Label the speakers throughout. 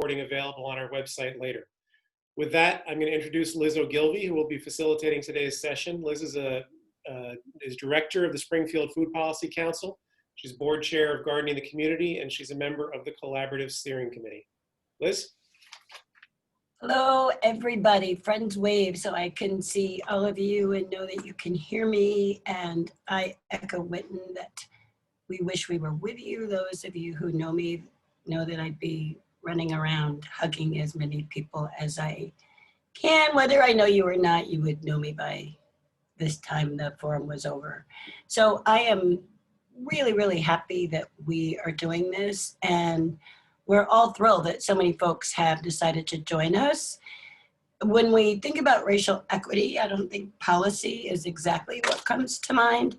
Speaker 1: recording available on our website later. With that, I'm going to introduce Liz Ogilvie, who will be facilitating today's session. Liz is director of the Springfield Food Policy Council. She's board chair of Gardening the Community, and she's a member of the Collaborative Steering Committee. Liz?
Speaker 2: Hello, everybody. Friends wave so I can see all of you and know that you can hear me. And I echo Whitten that we wish we were with you. Those of you who know me know that I'd be running around hugging as many people as I can. Whether I know you or not, you would know me by this time the forum was over. So I am really, really happy that we are doing this, and we're all thrilled that so many folks have decided to join us. When we think about racial equity, I don't think policy is exactly what comes to mind,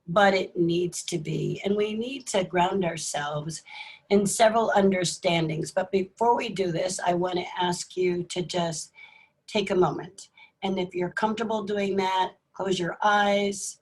Speaker 2: but it needs to be. And we need to ground ourselves in several understandings. But before we do this, I want to ask you to just take a moment. And if you're comfortable doing that, close your eyes,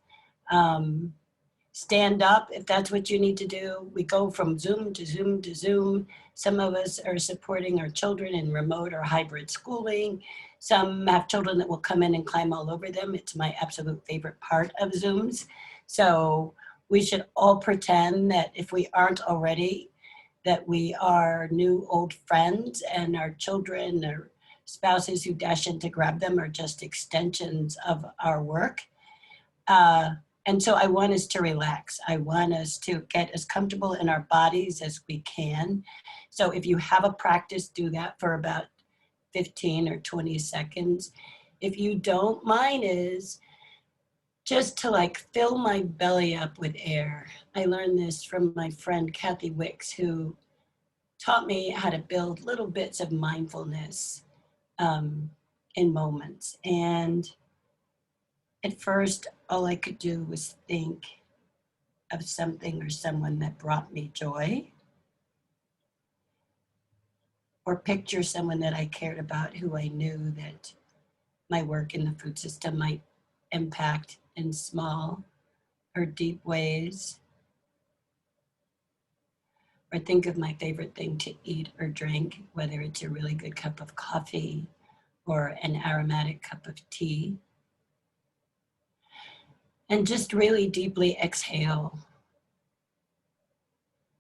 Speaker 2: stand up if that's what you need to do. We go from Zoom to Zoom to Zoom. Some of us are supporting our children in remote or hybrid schooling. Some have children that will come in and climb all over them. It's my absolute favorite part of Zooms. So we should all pretend that if we aren't already, that we are new old friends, and our children or spouses who dash in to grab them are just extensions of our work. And so I want us to relax. I want us to get as comfortable in our bodies as we can. So if you have a practice, do that for about 15 or 20 seconds. If you don't, mine is just to like fill my belly up with air. I learned this from my friend Kathy Wicks, who taught me how to build little bits of mindfulness in moments. And at first, all I could do was think of something or someone that brought me joy, or picture someone that I cared about who I knew that my work in the food system might impact in small or deep ways, or think of my favorite thing to eat or drink, whether it's a really good cup of coffee or an aromatic cup of tea. And just really deeply exhale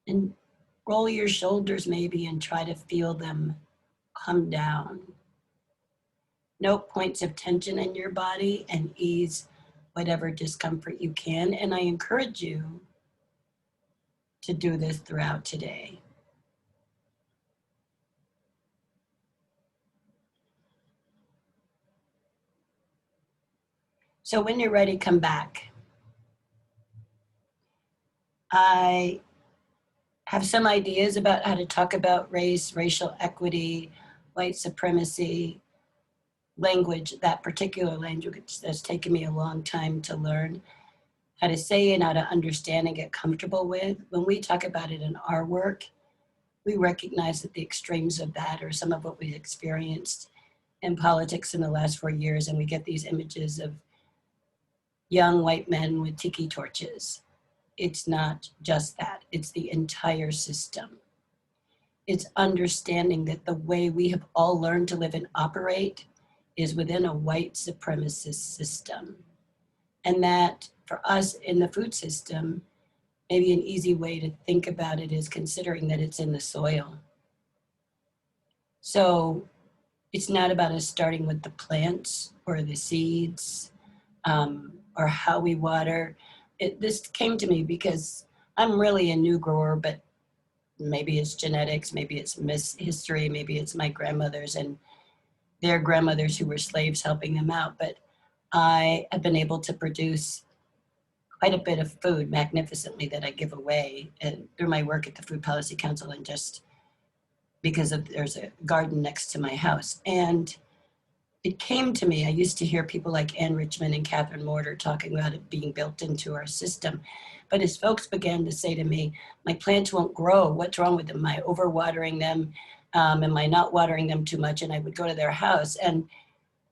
Speaker 2: and roll your shoulders maybe and try to feel them come down. Note points of tension in your body and ease whatever discomfort you can. And I encourage you to do this throughout today. So when you're ready, come back. I have some ideas about how to talk about race, racial equity, white supremacy, language, that particular language that's taken me a long time to learn how to say and how to understand and get comfortable with. When we talk about it in our work, we recognize that the extremes of that are some of what we've experienced in politics in the last 4 years, and we get these images of young white men with tiki torches. It's not just that, it's the entire system. It's understanding that the way we have all learned to live and operate is within a white supremacist system. And that for us in the food system, maybe an easy way to think about it is considering that it's in the soil. So it's not about us starting with the plants or the seeds or how we water. This came to me because I'm really a new grower, but maybe it's genetics, maybe it's history, maybe it's my grandmothers and their grandmothers who were slaves helping them out. But I have been able to produce quite a bit of food magnificently that I give away and through my work at the Food Policy Council, and just because there's a garden next to my house. And it came to me, I used to hear people like Ann Richmond and Catherine Mortar talking about it being built into our system. But as folks began to say to me, my plants won't grow, what's wrong with them? Am I overwatering them? Am I not watering them too much? And I would go to their house and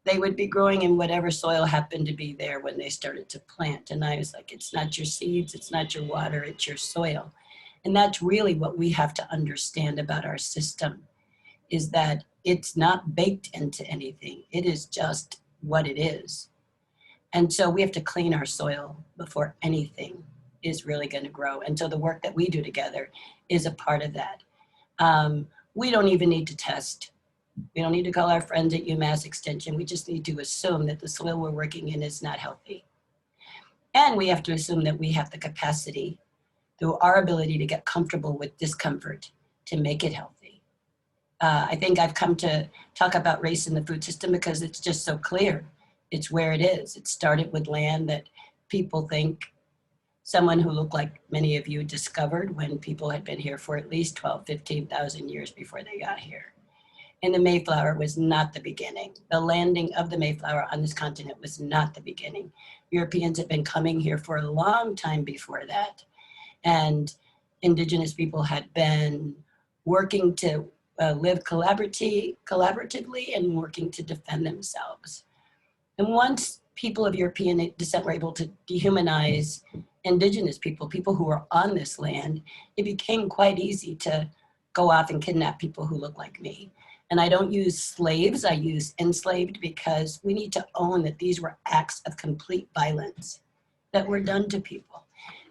Speaker 2: they would be growing in whatever soil happened to be there when they started to plant. And I was like, it's not your seeds, it's not your water, it's your soil. And that's really what we have to understand about our system. is that it's not baked into anything. It is just what it is. And so we have to clean our soil before anything is really going to grow. And so the work that we do together is a part of that. We don't even need to test. We don't need to call our friends at UMass Extension. We just need to assume that the soil we're working in is not healthy. And we have to assume that we have the capacity, through our ability to get comfortable with discomfort, to make it healthy. I think I've come to talk about race in the food system because it's just so clear. It's where it is. It started with land that people think someone who looked like many of you discovered when people had been here for at least 12, 15,000 years before they got here. And the Mayflower was not the beginning. The landing of the Mayflower on this continent was not the beginning. Europeans had been coming here for a long time before that. And indigenous people had been working to live collaboratively and working to defend themselves. And once people of European descent were able to dehumanize indigenous people, people who were on this land, it became quite easy to go off and kidnap people who look like me. And I don't use slaves, I use enslaved, because we need to own that these were acts of complete violence that were done to people.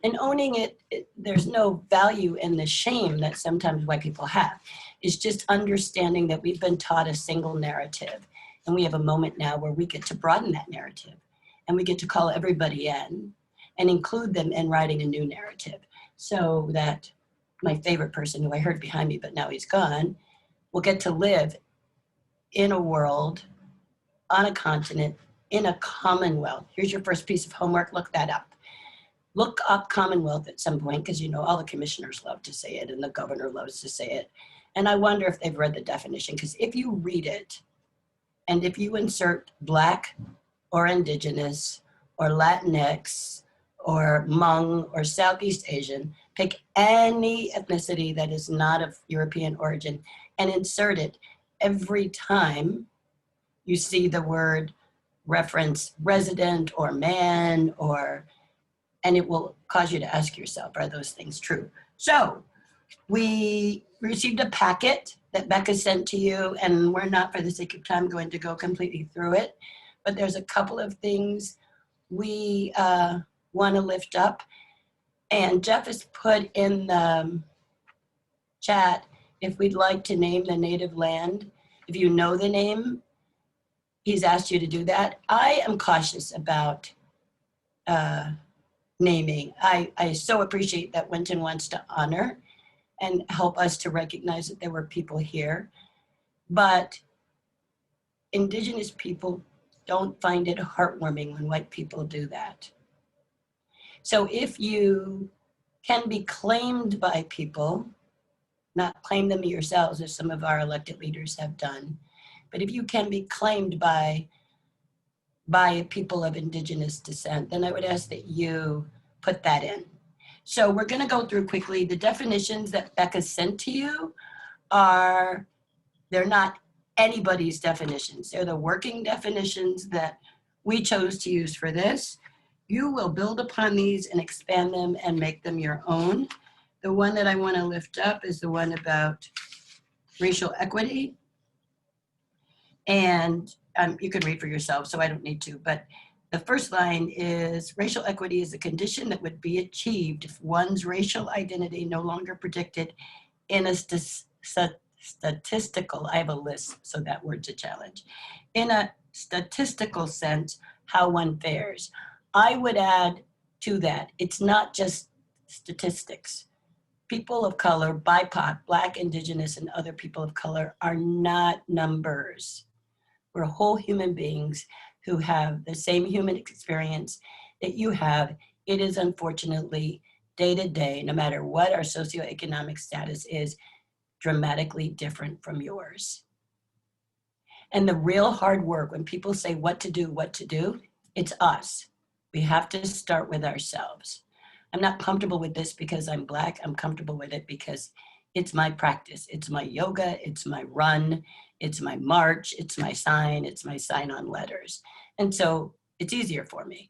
Speaker 2: And owning it, there's no value in the shame that sometimes white people have. It's just understanding that we've been taught a single narrative. And we have a moment now where we get to broaden that narrative. And we get to call everybody in and include them in writing a new narrative. So that my favorite person, who I heard behind me, but now he's gone, will get to live in a world, on a continent, in a commonwealth. Here's your first piece of homework, look that up. Look up Commonwealth at some point, because you know all the commissioners love to say it and the governor loves to say it. And I wonder if they've read the definition, because if you read it, and if you insert Black or Indigenous or Latinx or Hmong or Southeast Asian, pick any ethnicity that is not of European origin and insert it, every time you see the word reference resident or man, and it will cause you to ask yourself, are those things true? So we received a packet that Becca sent to you, and we're not, for the sake of time, going to go completely through it, but there's a couple of things we want to lift up. And Jeff has put in the chat if we'd like to name the native land. If you know the name, he's asked you to do that. I am cautious about naming. I so appreciate that Winton wants to honor and help us to recognize that there were people here. But Indigenous people don't find it heartwarming when white people do that. So if you can be claimed by people, not claim them yourselves as some of our elected leaders have done, but if you can be claimed by people of Indigenous descent, then I would ask that you put that in. So we're going to go through quickly. The definitions that Becca sent to you they're not anybody's definitions. They're the working definitions that we chose to use for this. You will build upon these and expand them and make them your own. The one that I want to lift up is the one about racial equity. And you can read for yourself, so I don't need to, but the first line is, racial equity is a condition that would be achieved if one's racial identity no longer predicted in a statistical, I have a list, so that word's a challenge, in a statistical sense, how one fares. I would add to that, it's not just statistics. People of color, BIPOC, Black, Indigenous, and other people of color are not numbers. We're whole human beings who have the same human experience that you have. It is unfortunately day to day, no matter what our socioeconomic status is, dramatically different from yours. And the real hard work, when people say what to do, it's us. We have to start with ourselves. I'm not comfortable with this because I'm Black. I'm comfortable with it because it's my practice. It's my yoga, it's my run, it's my march, it's my sign on letters. And so it's easier for me.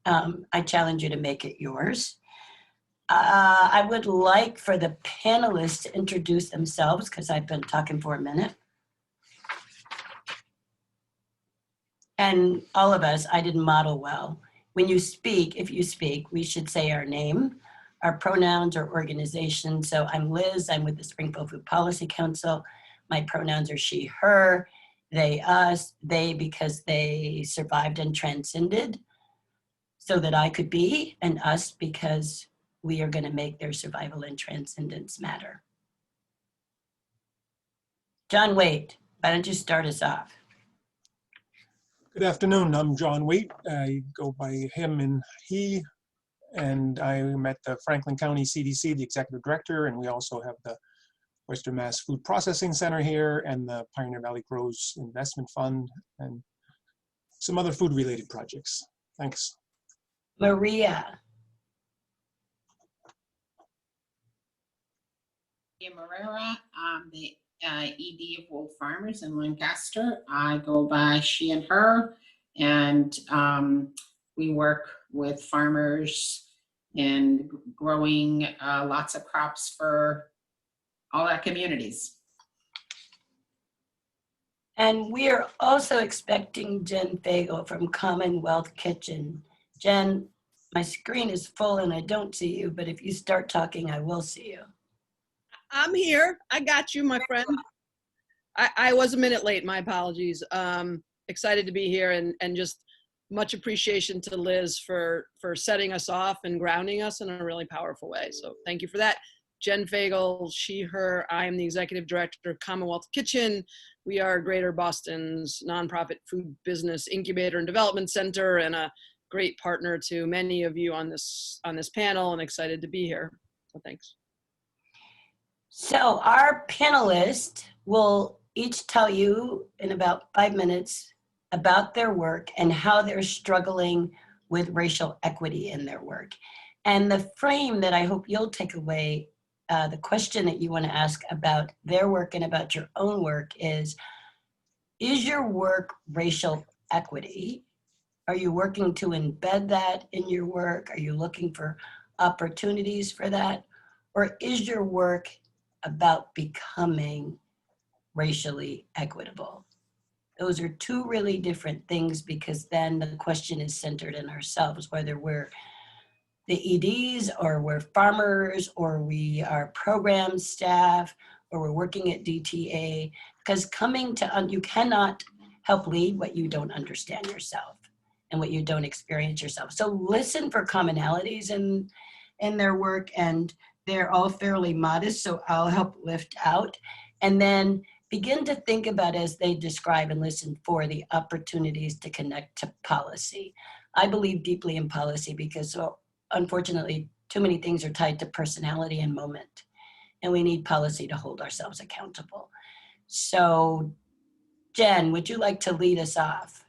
Speaker 2: I challenge you to make it yours. I would like for the panelists to introduce themselves because I've been talking for a minute. And all of us, I didn't model well. When you speak, if you speak, we should say our name, our pronouns, or organization. So I'm Liz, I'm with the Springfield Food Policy Council. My pronouns are she, her, they, us, they because they survived and transcended so that I could be, and us because we are going to make their survival and transcendence matter. John Waite, why don't you start us off?
Speaker 3: Good afternoon, I'm John Waite. I go by him and he, and I'm at the Franklin County CDC, the executive director, and we also have the Western Mass Food Processing Center here and the Pioneer Valley Grows Investment Fund and some other food-related projects. Thanks.
Speaker 2: Maria.
Speaker 4: Moreira, I'm the ED of Wolf Farmers in Lancaster. I go by she and her, and we work with farmers and growing lots of crops for all our communities.
Speaker 2: And we are also expecting Jen Faigel from Commonwealth Kitchen. Jen, my screen is full and I don't see you, but if you start talking, I will see you.
Speaker 5: I'm here. I got you, my friend. I was a minute late. My apologies. Excited to be here and just much appreciation to Liz for setting us off and grounding us in a really powerful way. So thank you for that. Jen Faigel, she, her. I am the executive director of Commonwealth Kitchen. We are Greater Boston's nonprofit food business incubator and development center, and a great partner to many of you on this panel, and excited to be here. So thanks.
Speaker 2: So our panelists will each tell you in about 5 minutes about their work and how they're struggling with racial equity in their work. And the frame that I hope you'll take away, the question that you want to ask about their work and about your own work is your work racial equity? Are you working to embed that in your work? Are you looking for opportunities for that? Or is your work about becoming racially equitable? Those are two really different things, because then the question is centered in ourselves, whether we're the EDs or we're farmers or we are program staff or we're working at DTA, because you cannot help lead what you don't understand yourself and what you don't experience yourself. So listen for commonalities in their work, and they're all fairly modest, so I'll help lift out. And then begin to think about, as they describe and listen for, the opportunities to connect to policy. I believe deeply in policy because, unfortunately, too many things are tied to personality and moment, and we need policy to hold ourselves accountable. So, Jen, would you like to lead us off?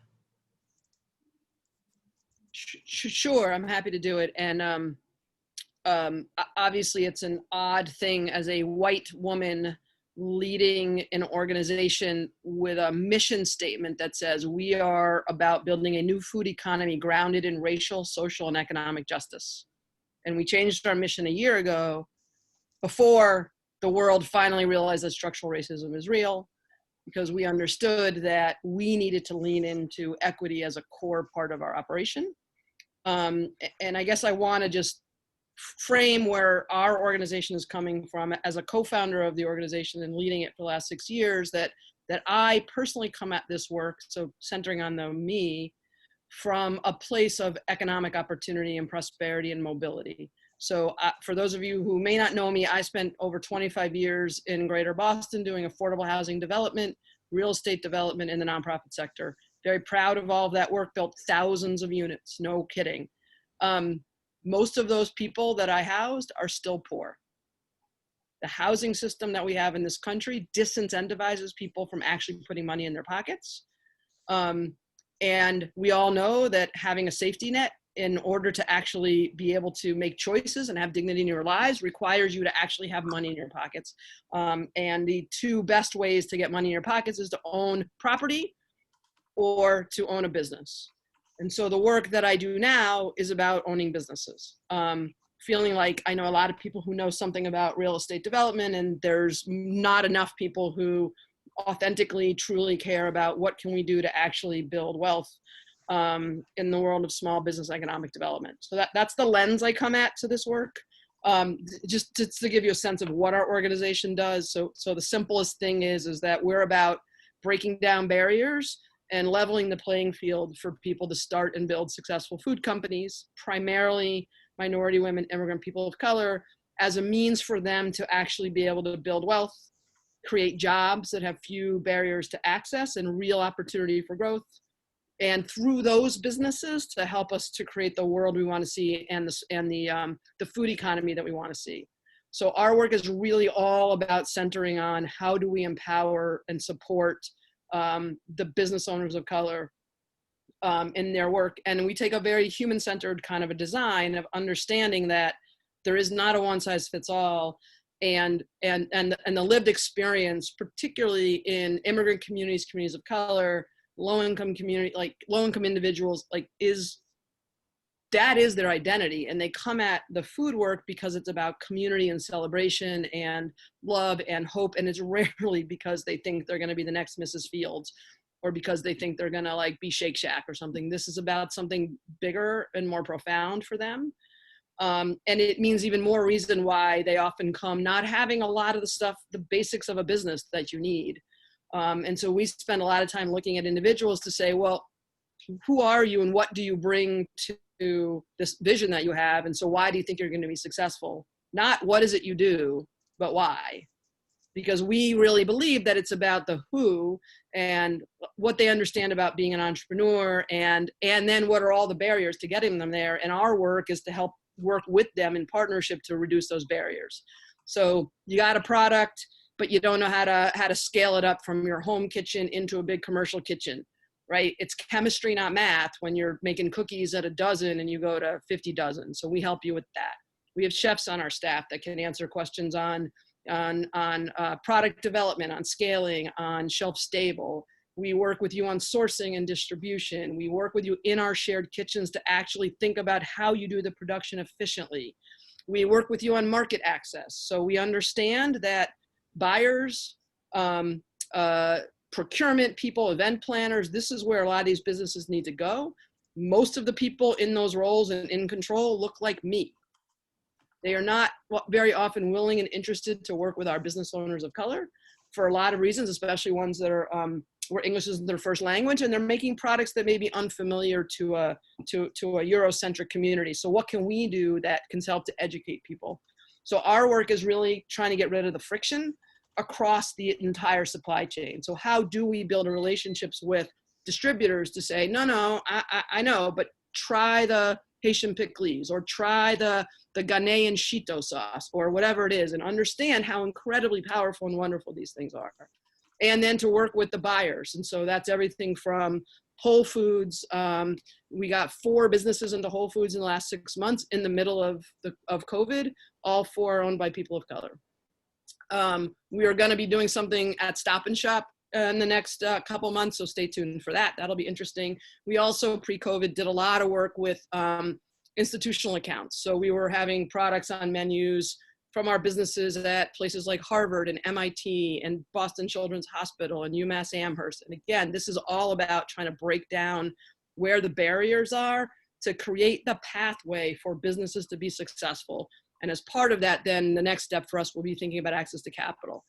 Speaker 5: Sure, I'm happy to do it. And obviously it's an odd thing as a white woman leading an organization with a mission statement that says we are about building a new food economy grounded in racial, social, and economic justice. And we changed our mission a year ago before the world finally realized that structural racism is real, because we understood that we needed to lean into equity as a core part of our operation. And I guess I want to just frame where our organization is coming from as a co-founder of the organization and leading it for the last 6 years, that I personally come at this work, so centering on me, from a place of economic opportunity and prosperity and mobility. So for those of you who may not know me, I spent over 25 years in Greater Boston doing affordable housing development, real estate development in the nonprofit sector. Very proud of all of that work, built thousands of units, no kidding. Most of those people that I housed are still poor. The housing system that we have in this country disincentivizes people from actually putting money in their pockets. And we all know that having a safety net in order to actually be able to make choices and have dignity in your lives requires you to actually have money in your pockets. And the two best ways to get money in your pockets is to own property or to own a business. And so the work that I do now is about owning businesses. feeling like I know a lot of people who know something about real estate development, and there's not enough people who authentically, truly care about what can we do to actually build wealth in the world of small business economic development. So that's the lens I come at to this work. Just to give you a sense of what our organization does. So the simplest thing is that we're about breaking down barriers and leveling the playing field for people to start and build successful food companies, primarily minority women, immigrant people of color, as a means for them to actually be able to build wealth, create jobs that have few barriers to access and real opportunity for growth. And through those businesses to help us to create the world we want to see and the food economy that we want to see. So our work is really all about centering on how do we empower and support the business owners of color in their work. And we take a very human-centered kind of a design of understanding that there is not a one-size-fits-all, and the lived experience, particularly in immigrant communities, communities of color, low-income community, like low-income individuals, like that is their identity. And they come at the food work because it's about community and celebration and love and hope. And it's rarely because they think they're going to be the next Mrs. Fields, or because they think they're going to like be Shake Shack or something. This is about something bigger and more profound for them. And it means even more reason why they often come not having a lot of the stuff, the basics of a business that you need. And so we spend a lot of time looking at individuals to say, well, who are you and what do you bring to this vision that you have? And so why do you think you're going to be successful? Not what is it you do, but why? Because we really believe that it's about the who and what they understand about being an entrepreneur, and then what are all the barriers to getting them there. And our work is to help work with them in partnership to reduce those barriers. So you got a product, but you don't know how to scale it up from your home kitchen into a big commercial kitchen, right? It's chemistry, not math, when you're making cookies at a dozen and you go to 50 dozen. So we help you with that. We have chefs on our staff that can answer questions on product development, on scaling, on shelf stable. We work with you on sourcing and distribution. We work with you in our shared kitchens to actually think about how you do the production efficiently. We work with you on market access. So we understand that buyers, procurement people, event planners, this is where a lot of these businesses need to go. Most of the people in those roles and in control look like me. They are not very often willing and interested to work with our business owners of color for a lot of reasons, especially ones that are where English isn't their first language, and they're making products that may be unfamiliar to a Eurocentric community. So what can we do that can help to educate people? So our work is really trying to get rid of the friction across the entire supply chain. So how do we build relationships with distributors to say, no, I know, but try the Haitian pickles, or try the Ghanaian Shito sauce, or whatever it is, and understand how incredibly powerful and wonderful these things are. And then to work with the buyers. And so that's everything from Whole Foods. We got 4 businesses into Whole Foods in the last 6 months in the middle of COVID, all 4 owned by people of color. We are going to be doing something at Stop and Shop in the next couple months, so stay tuned for that. That'll be interesting. We also, pre-COVID, did a lot of work with institutional accounts. So we were having products on menus from our businesses at places like Harvard and MIT and Boston Children's Hospital and UMass Amherst. And again, this is all about trying to break down where the barriers are to create the pathway for businesses to be successful. And as part of that, then the next step for us will be thinking about access to capital.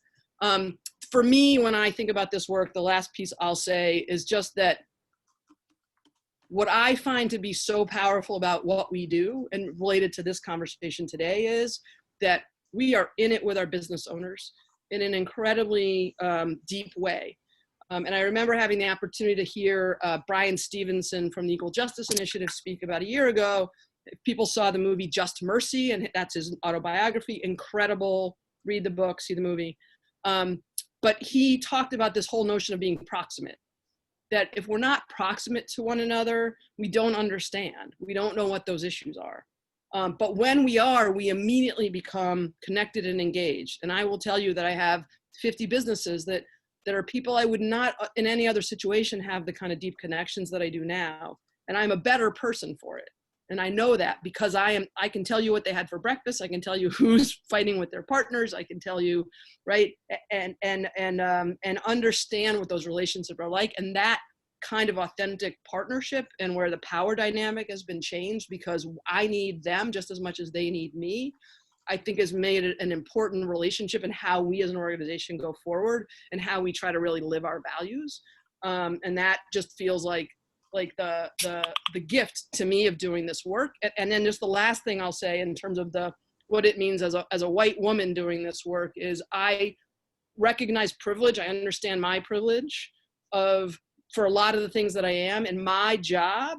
Speaker 5: For me, when I think about this work, the last piece I'll say is just that what I find to be so powerful about what we do, and related to this conversation today, is that we are in it with our business owners in an incredibly deep way. And I remember having the opportunity to hear Brian Stevenson from the Equal Justice Initiative speak about a year ago. If people saw the movie Just Mercy, and that's his autobiography, incredible, read the book, see the movie. But he talked about this whole notion of being proximate, that if we're not proximate to one another, we don't understand. We don't know what those issues are. But when we are, we immediately become connected and engaged. And I will tell you that I have 50 businesses that are people I would not in any other situation have the kind of deep connections that I do now. And I'm a better person for it. And I know that because I can tell you what they had for breakfast. I can tell you who's fighting with their partners. I can tell you, right, and understand what those relationships are like. And that kind of authentic partnership, and where the power dynamic has been changed because I need them just as much as they need me, I think has made it an important relationship in how we as an organization go forward and how we try to really live our values. And that just feels like the gift to me of doing this work. And then just the last thing I'll say in terms of what it means as a white woman doing this work is I recognize privilege. I understand my privilege for a lot of the things that I am. And my job,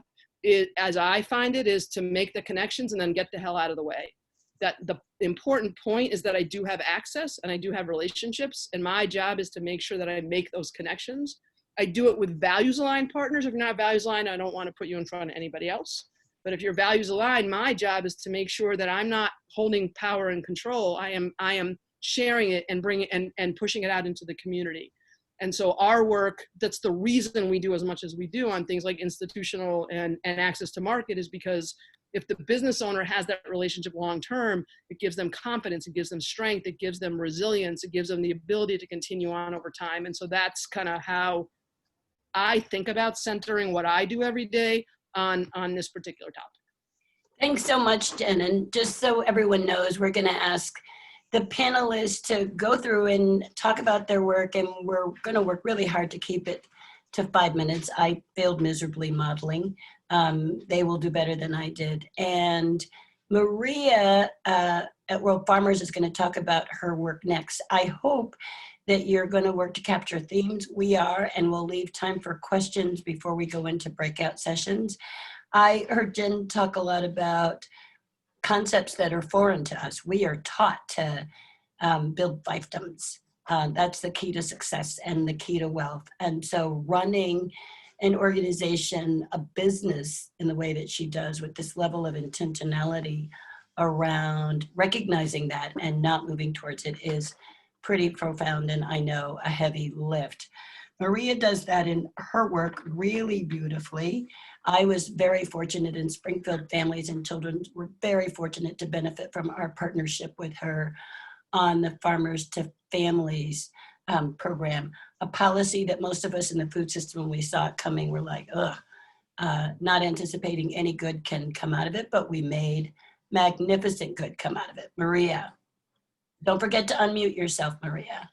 Speaker 5: as I find it, is to make the connections and then get the hell out of the way. That the important point is that I do have access and I do have relationships. And my job is to make sure that I make those connections. I do it with values aligned partners. If you're not values aligned, I don't want to put you in front of anybody else. But if you're values aligned, my job is to make sure that I'm not holding power and control. I am sharing it and bringing and pushing it out into the community. And so our work, that's the reason we do as much as we do on things like institutional and access to market, is because if the business owner has that relationship long term, it gives them confidence, it gives them strength, it gives them resilience, it gives them the ability to continue on over time. And so that's kind of how I think about centering what I do every day on this particular topic.
Speaker 2: Thanks so much, Jen. And just so everyone knows, we're going to ask the panelists to go through and talk about their work, and we're going to work really hard to keep it to 5 minutes. I failed miserably modeling. They will do better than I did. And Maria at World Farmers is going to talk about her work next. I hope that you're going to work to capture themes. We are, and we'll leave time for questions before we go into breakout sessions. I heard Jen talk a lot about concepts that are foreign to us. We are taught to build fiefdoms. That's the key to success and the key to wealth. And so running an organization, a business in the way that she does with this level of intentionality around recognizing that and not moving towards it is pretty profound, and I know a heavy lift. Maria does that in her work really beautifully. I was very fortunate in Springfield Families and Children. We're very fortunate to benefit from our partnership with her on the Farmers to Families program, a policy that most of us in the food system, when we saw it coming, were like, ugh, not anticipating any good can come out of it, but we made magnificent good come out of it. Maria, don't forget to unmute yourself, Maria.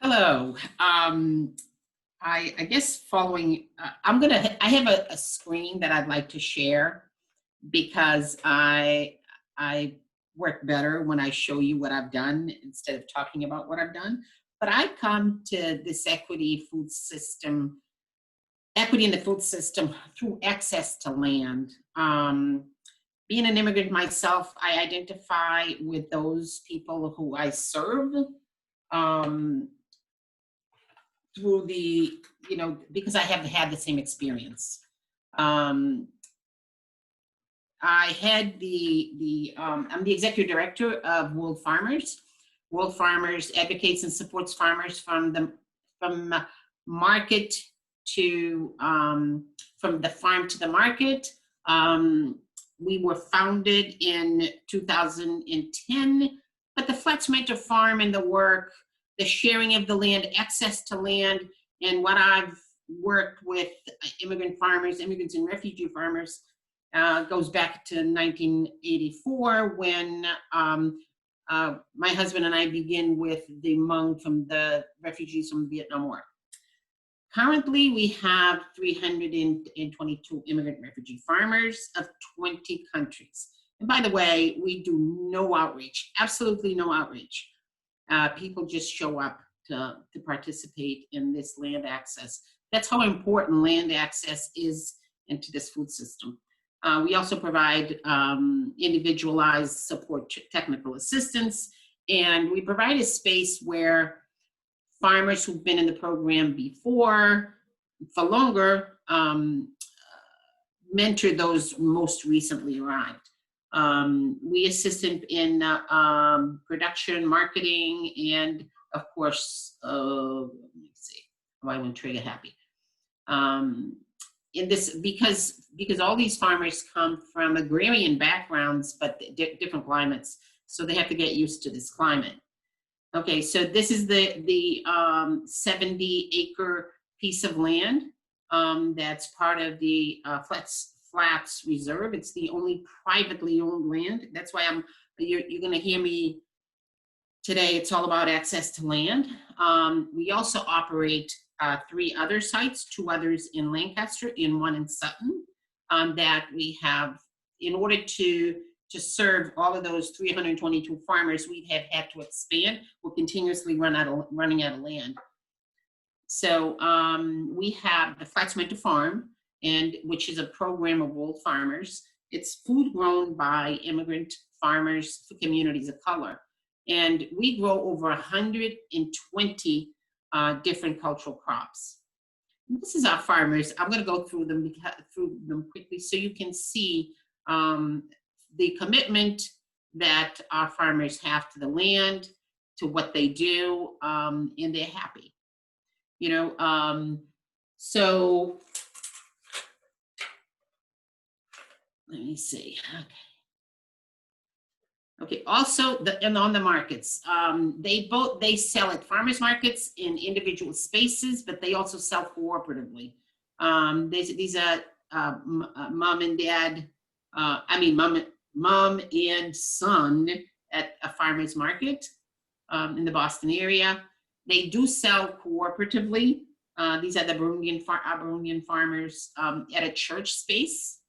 Speaker 4: Hello. I guess following, I have a screen that I'd like to share because I work better when I show you what I've done instead of talking about what I've done. But I come to this equity in the food system through access to land. Being an immigrant myself, I identify with those people who I serve through because I have had the same experience. I had I'm the executive director of World Farmers. World Farmers advocates and supports farmers from the market to from the farm to the market. We were founded in 2010, but the Fletch Farm and the work, the sharing of the land, access to land, and what I've worked with immigrants and refugee farmers goes back to 1984 when my husband and I began with the Hmong from the refugees from the Vietnam War. Currently, we have 322 immigrant refugee farmers of 20 countries. And by the way, we do no outreach, absolutely no outreach. People just show up to participate in this land access. That's how important land access is into this food system. We also provide individualized support, technical assistance, and we provide a space where farmers who've been in the program before, for longer, mentor those most recently arrived. We assist in production, marketing, and of course, let me see, I want to trigger happy. in this, because all these farmers come from agrarian backgrounds, but different climates, so they have to get used to this climate. Okay, so this is the 70-acre piece of land that's part of the Flats Reserve. It's the only privately owned land. That's why you're going to hear me today. It's all about access to land. We also operate 3 other sites, 2 others in Lancaster and 1 in Sutton, that we have, in order to serve all of those 322 farmers, we have had to expand. We're continuously running out of land. So we have the Flats Winter Farm, which is a program of old farmers. It's food grown by immigrant farmers for communities of color. And we grow over 120 different cultural crops. And this is our farmers. I'm going to go through them quickly so you can see the commitment that our farmers have to the land, to what they do, and they're happy. You know, so let me see. Okay. Also, and on the markets, they sell at farmers markets in individual spaces, but they also sell cooperatively. These are mom and dad. Mom and son at a farmer's market in the Boston area. They do sell cooperatively. These are the Burundian farmers at a church space.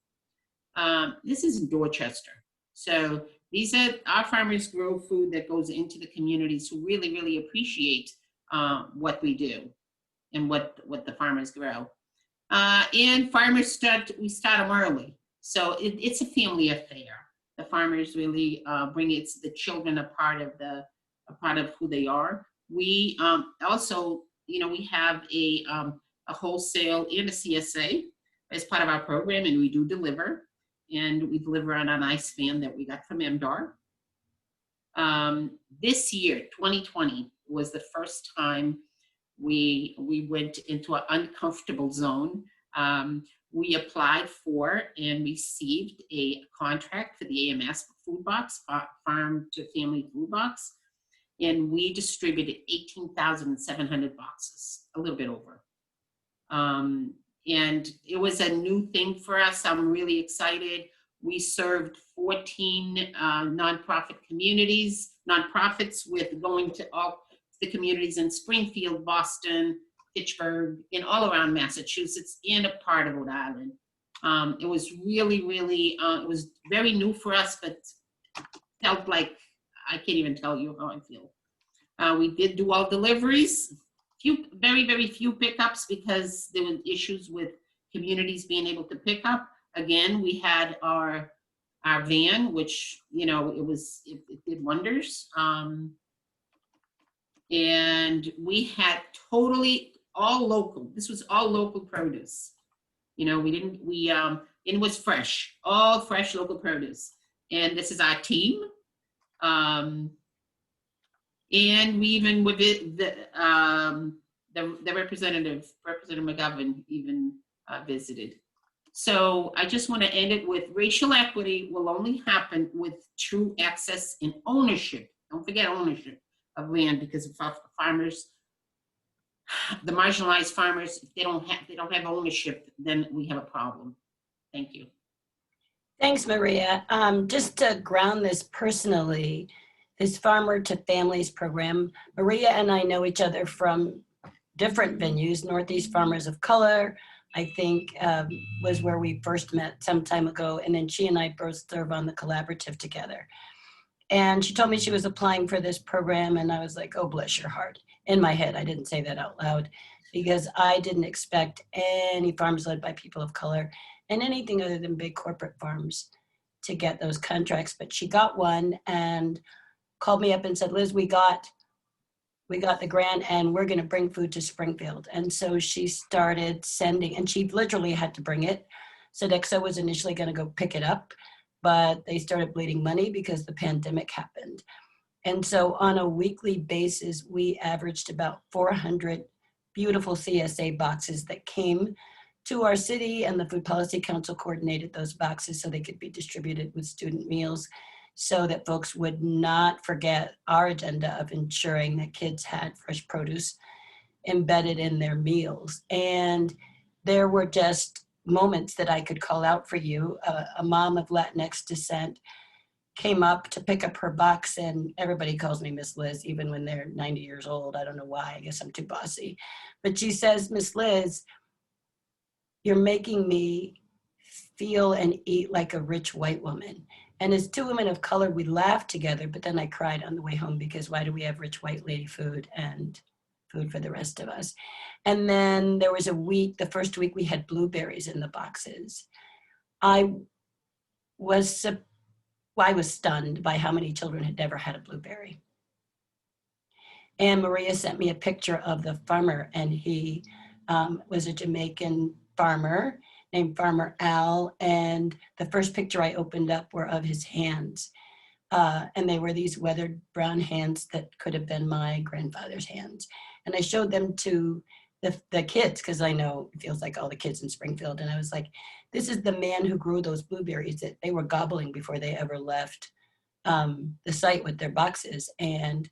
Speaker 4: This is in Dorchester. So these are, our farmers grow food that goes into the communities who really, really appreciate what we do and what the farmers grow. And farmers we start them early. So it's a family affair. The farmers really bring the children a part of who they are. We also, we have a wholesale and a CSA as part of our program, and we do deliver. And we deliver on an ice fan that we got from MDAR. This year, 2020, was the first time we went into an uncomfortable zone. We applied for and received a contract for the AMS food box, farm to family food box, and we distributed 18,700 boxes, a little bit over. And it was a new thing for us. I'm really excited. We served 14 nonprofits with going to all the communities in Springfield, Boston, Pittsburgh, and all around Massachusetts, and a part of Rhode Island. It was really, really, it was very new for us, but felt like, I can't even tell you how I feel. We did do all deliveries, very, very few pickups because there were issues with communities being able to pick up. Again, we had our van, which, it did wonders. And we had totally all local. This was all local produce. It was fresh, all fresh local produce. And this is our team. And we even with it, the Representative McGovern even visited. So I just want to end it with racial equity will only happen with true access and ownership. Don't forget ownership of land, because if farmers, the marginalized farmers, if they don't have ownership, then we have a problem. Thank you.
Speaker 2: Thanks, Maria. Just to ground this personally, this Farmer to Families program, Maria and I know each other from different venues. Northeast Farmers of Color, I think, was where we first met some time ago. And then she and I both serve on the collaborative together. And she told me she was applying for this program, and I was like, oh, bless your heart. In my head, I didn't say that out loud, because I didn't expect any farms led by people of color and anything other than big corporate farms to get those contracts. But she got one and called me up and said, Liz, we got the grant and we're going to bring food to Springfield. And so she started sending, and she literally had to bring it. Sodexo was initially going to go pick it up, but they started bleeding money because the pandemic happened. And so on a weekly basis, we averaged about 400 beautiful CSA boxes that came to our city, and the Food Policy Council coordinated those boxes so they could be distributed with student meals so that folks would not forget our agenda of ensuring that kids had fresh produce embedded in their meals. And there were just moments that I could call out for you. A mom of Latinx descent came up to pick up her box, and everybody calls me Miss Liz, even when they're 90 years old. I don't know why, I guess I'm too bossy. But she says, Miss Liz, you're making me feel and eat like a rich white woman. And as two women of color, we laughed together, but then I cried on the way home because why do we have rich white lady food and food for the rest of us? And then there was a week, the first week we had blueberries in the boxes. I was stunned by how many children had never had a blueberry. And Moreira sent me a picture of the farmer, and he was a Jamaican farmer named Farmer Al. And the first picture I opened up were of his hands. And they were these weathered brown hands that could have been my grandfather's hands. And I showed them to the kids, because I know it feels like all the kids in Springfield. And I was like, this is the man who grew those blueberries that they were gobbling before they ever left the site with their boxes. And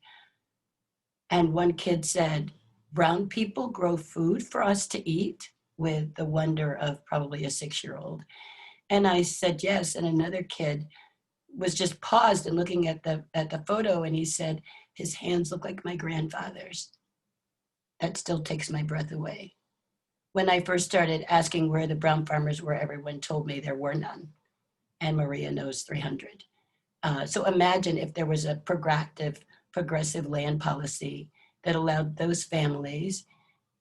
Speaker 2: one kid said, brown people grow food for us to eat, with the wonder of probably a 6-year-old. And I said, yes. And another kid was just paused and looking at the photo, and he said, his hands look like my grandfather's. That still takes my breath away. When I first started asking where the brown farmers were, everyone told me there were none. And Moreira knows 300. So imagine if there was a progressive land policy that allowed those families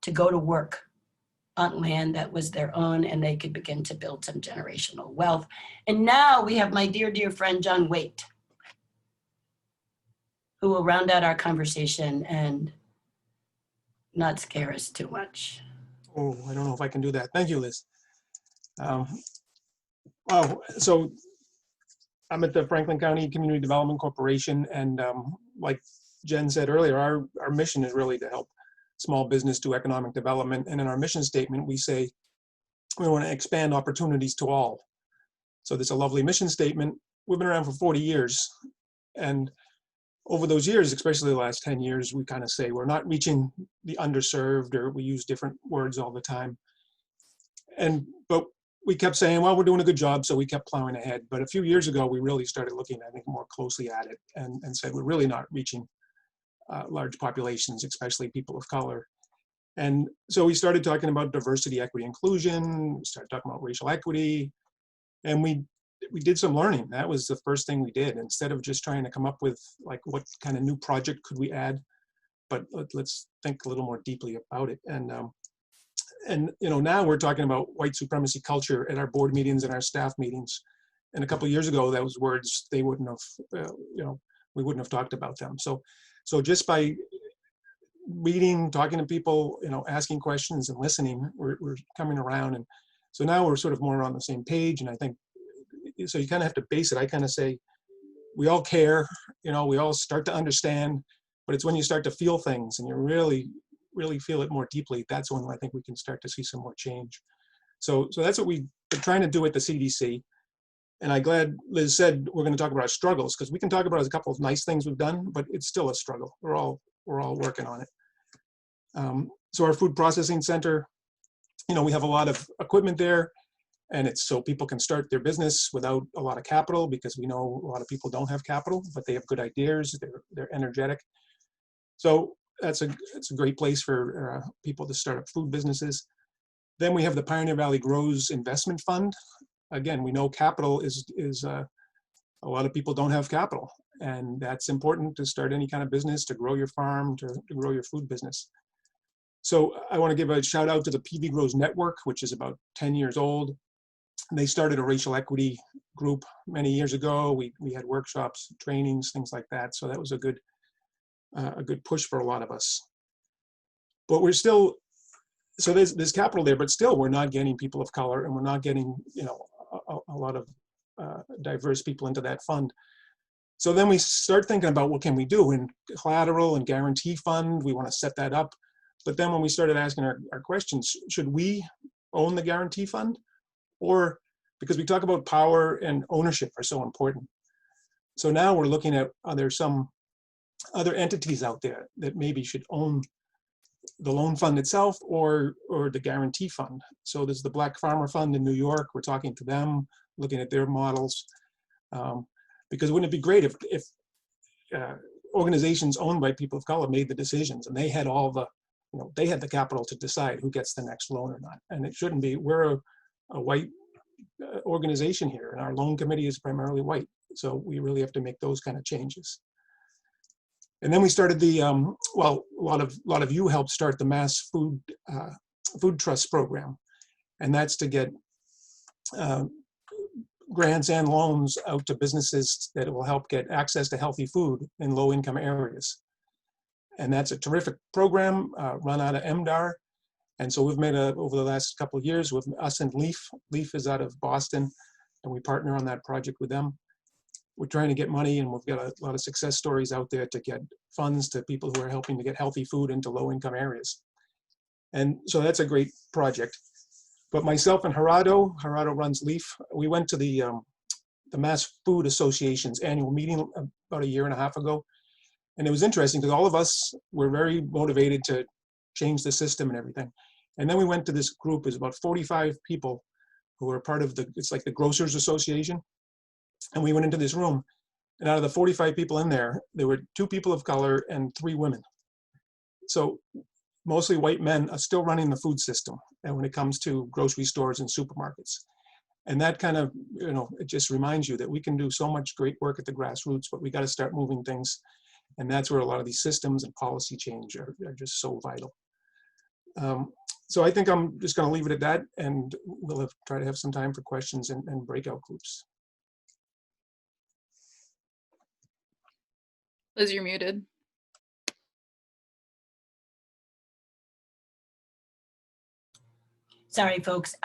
Speaker 2: to go to work on land that was their own, and they could begin to build some generational wealth. And now we have my dear, dear friend, John Waite, who will round out our conversation and not scare us too much.
Speaker 3: Oh, I don't know if I can do that. Thank you, Liz. So I'm at the Franklin County Community Development Corporation, and like Jen said earlier, our mission is really to help small business do economic development. And in our mission statement, we say we want to expand opportunities to all. So there's a lovely mission statement. We've been around for 40 years. And over those years, especially the last 10 years, we kind of say we're not reaching the underserved, or we use different words all the time. But we kept saying, well, we're doing a good job, so we kept plowing ahead. But a few years ago, we really started looking, I think, more closely at it and said we're really not reaching large populations, especially people of color. And so we started talking about diversity, equity, inclusion. We started talking about racial equity. And we did some learning. That was the first thing we did. Instead of just trying to come up with like what kind of new project could we add, but let's think a little more deeply about it. And you know, now we're talking about white supremacy culture at our board meetings and our staff meetings. And a couple of years ago, those words, they wouldn't have, you know, we wouldn't have talked about them. So just by reading, talking to people, you know, asking questions and listening, we're coming around. And so now we're sort of more on the same page. And I think, so you kind of have to base it. I kind of say, we all care, you know, we all start to understand, but it's when you start to feel things and you really feel it more deeply, that's when I think we can start to see some more change. So that's what we've been trying to do at the CDC. And I'm glad Liz said we're going to talk about our struggles, because we can talk about a couple of nice things we've done, but it's still a struggle. We're all working on it. So our food processing center, you know, we have a lot of equipment there, and it's so people can start their business without a lot of capital, because we know a lot of people don't have capital, but they have good ideas. They're energetic. So it's a great place for people to start up food businesses. Then we have the Pioneer Valley Grows Investment Fund. Again, we know capital is a lot of people don't have capital, and that's important to start any kind of business, to grow your farm, to grow your food business. So I want to give a shout out to the PV Grows Network, which is about 10 years old. They started a racial equity group many years ago. We had workshops, trainings, things like that. So that was a good push for a lot of us. But we're still, so there's capital there, but still we're not getting people of color, and we're not getting, you know, a lot of diverse people into that fund. So then we start thinking about what can we do in collateral and guarantee fund. We want to set that up. But then when we started asking our questions, should we own the guarantee fund, or because we talk about power and ownership are so important. So now we're looking at, are there some other entities out there that maybe should own the loan fund itself or the guarantee fund? So there's the Black Farmer Fund in New York. We're talking to them, looking at their models. Because wouldn't it be great if organizations owned by people of color made the decisions and they had all the, they had the capital to decide who gets the next loan or not. And it shouldn't be, we're a white organization here and our loan committee is primarily white. So we really have to make those kind of changes. And then we started the, well, a lot of you helped start the Mass Food Trust program. And that's to get grants and loans out to businesses that will help get access to healthy food in low income areas. And that's a terrific program run out of MDAR. And so we've made over the last couple of years with us and Leaf. Leaf is out of Boston and we partner on that project with them. We're trying to get money and we've got a lot of success stories out there to get funds to people who are helping to get healthy food into low income areas. And so that's a great project. But myself and Gerardo runs Leaf. We went to the Mass Food Association's annual meeting about a year and a half ago. And it was interesting because all of us were very motivated to change the system and everything. And then we went to this group, it's about 45 people who are part of it's like the Grocers Association. And we went into this room and out of the 45 people in there, there were 2 people of color and 3 women. So mostly white men are still running the food system. And when it comes to grocery stores and supermarkets. And that kind of, it just reminds you that we can do so much great work at the grassroots, but we got to start moving things. And that's where a lot of these systems and policy change are just so vital. So I think I'm just going to leave it at that, and we'll try to have some time for questions and breakout groups.
Speaker 6: Liz, you're muted.
Speaker 2: Sorry, folks.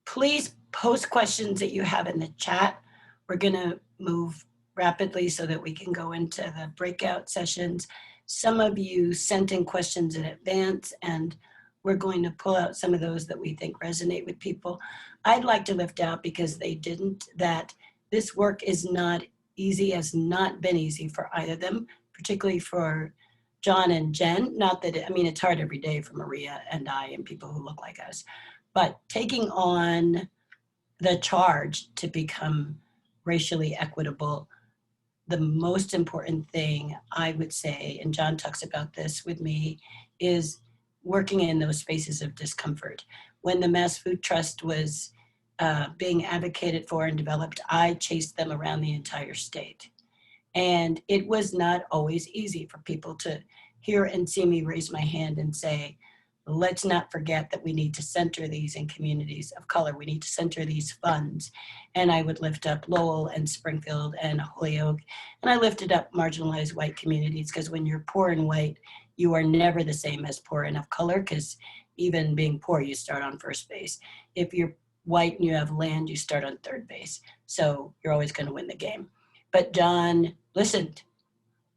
Speaker 2: Please post questions that you have in the chat. We're going to move rapidly so that we can go into the breakout sessions. Some of you sent in questions in advance, and we're going to pull out some of those that we think resonate with people. I'd like to lift out, because they didn't, that this work is not easy, has not been easy for either of them, particularly for John and Jen. Not that, it's hard every day for Maria and I and people who look like us, but taking on the charge to become racially equitable, the most important thing I would say, and John talks about this with me, is working in those spaces of discomfort. When the Mass Food Trust was being advocated for and developed, I chased them around the entire state. And it was not always easy for people to hear and see me raise my hand and say, let's not forget that we need to center these in communities of color. We need to center these funds. And I would lift up Lowell and Springfield and Holyoke. And I lifted up marginalized white communities, because when you're poor and white, you are never the same as poor and of color, because even being poor, you start on first base. If you're white and you have land, you start on third base. So you're always going to win the game. But John listened,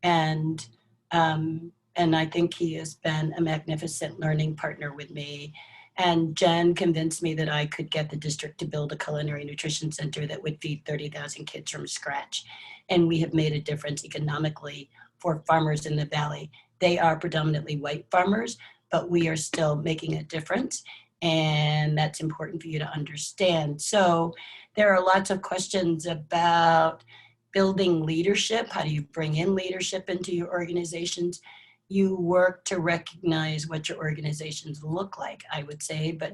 Speaker 2: and I think he has been a magnificent learning partner with me. And Jen convinced me that I could get the district to build a culinary nutrition center that would feed 30,000 kids from scratch. And we have made a difference economically for farmers in the Valley. They are predominantly white farmers, but we are still making a difference. And that's important for you to understand. So there are lots of questions about building leadership. How do you bring in leadership into your organizations? You work to recognize what your organizations look like, I would say. But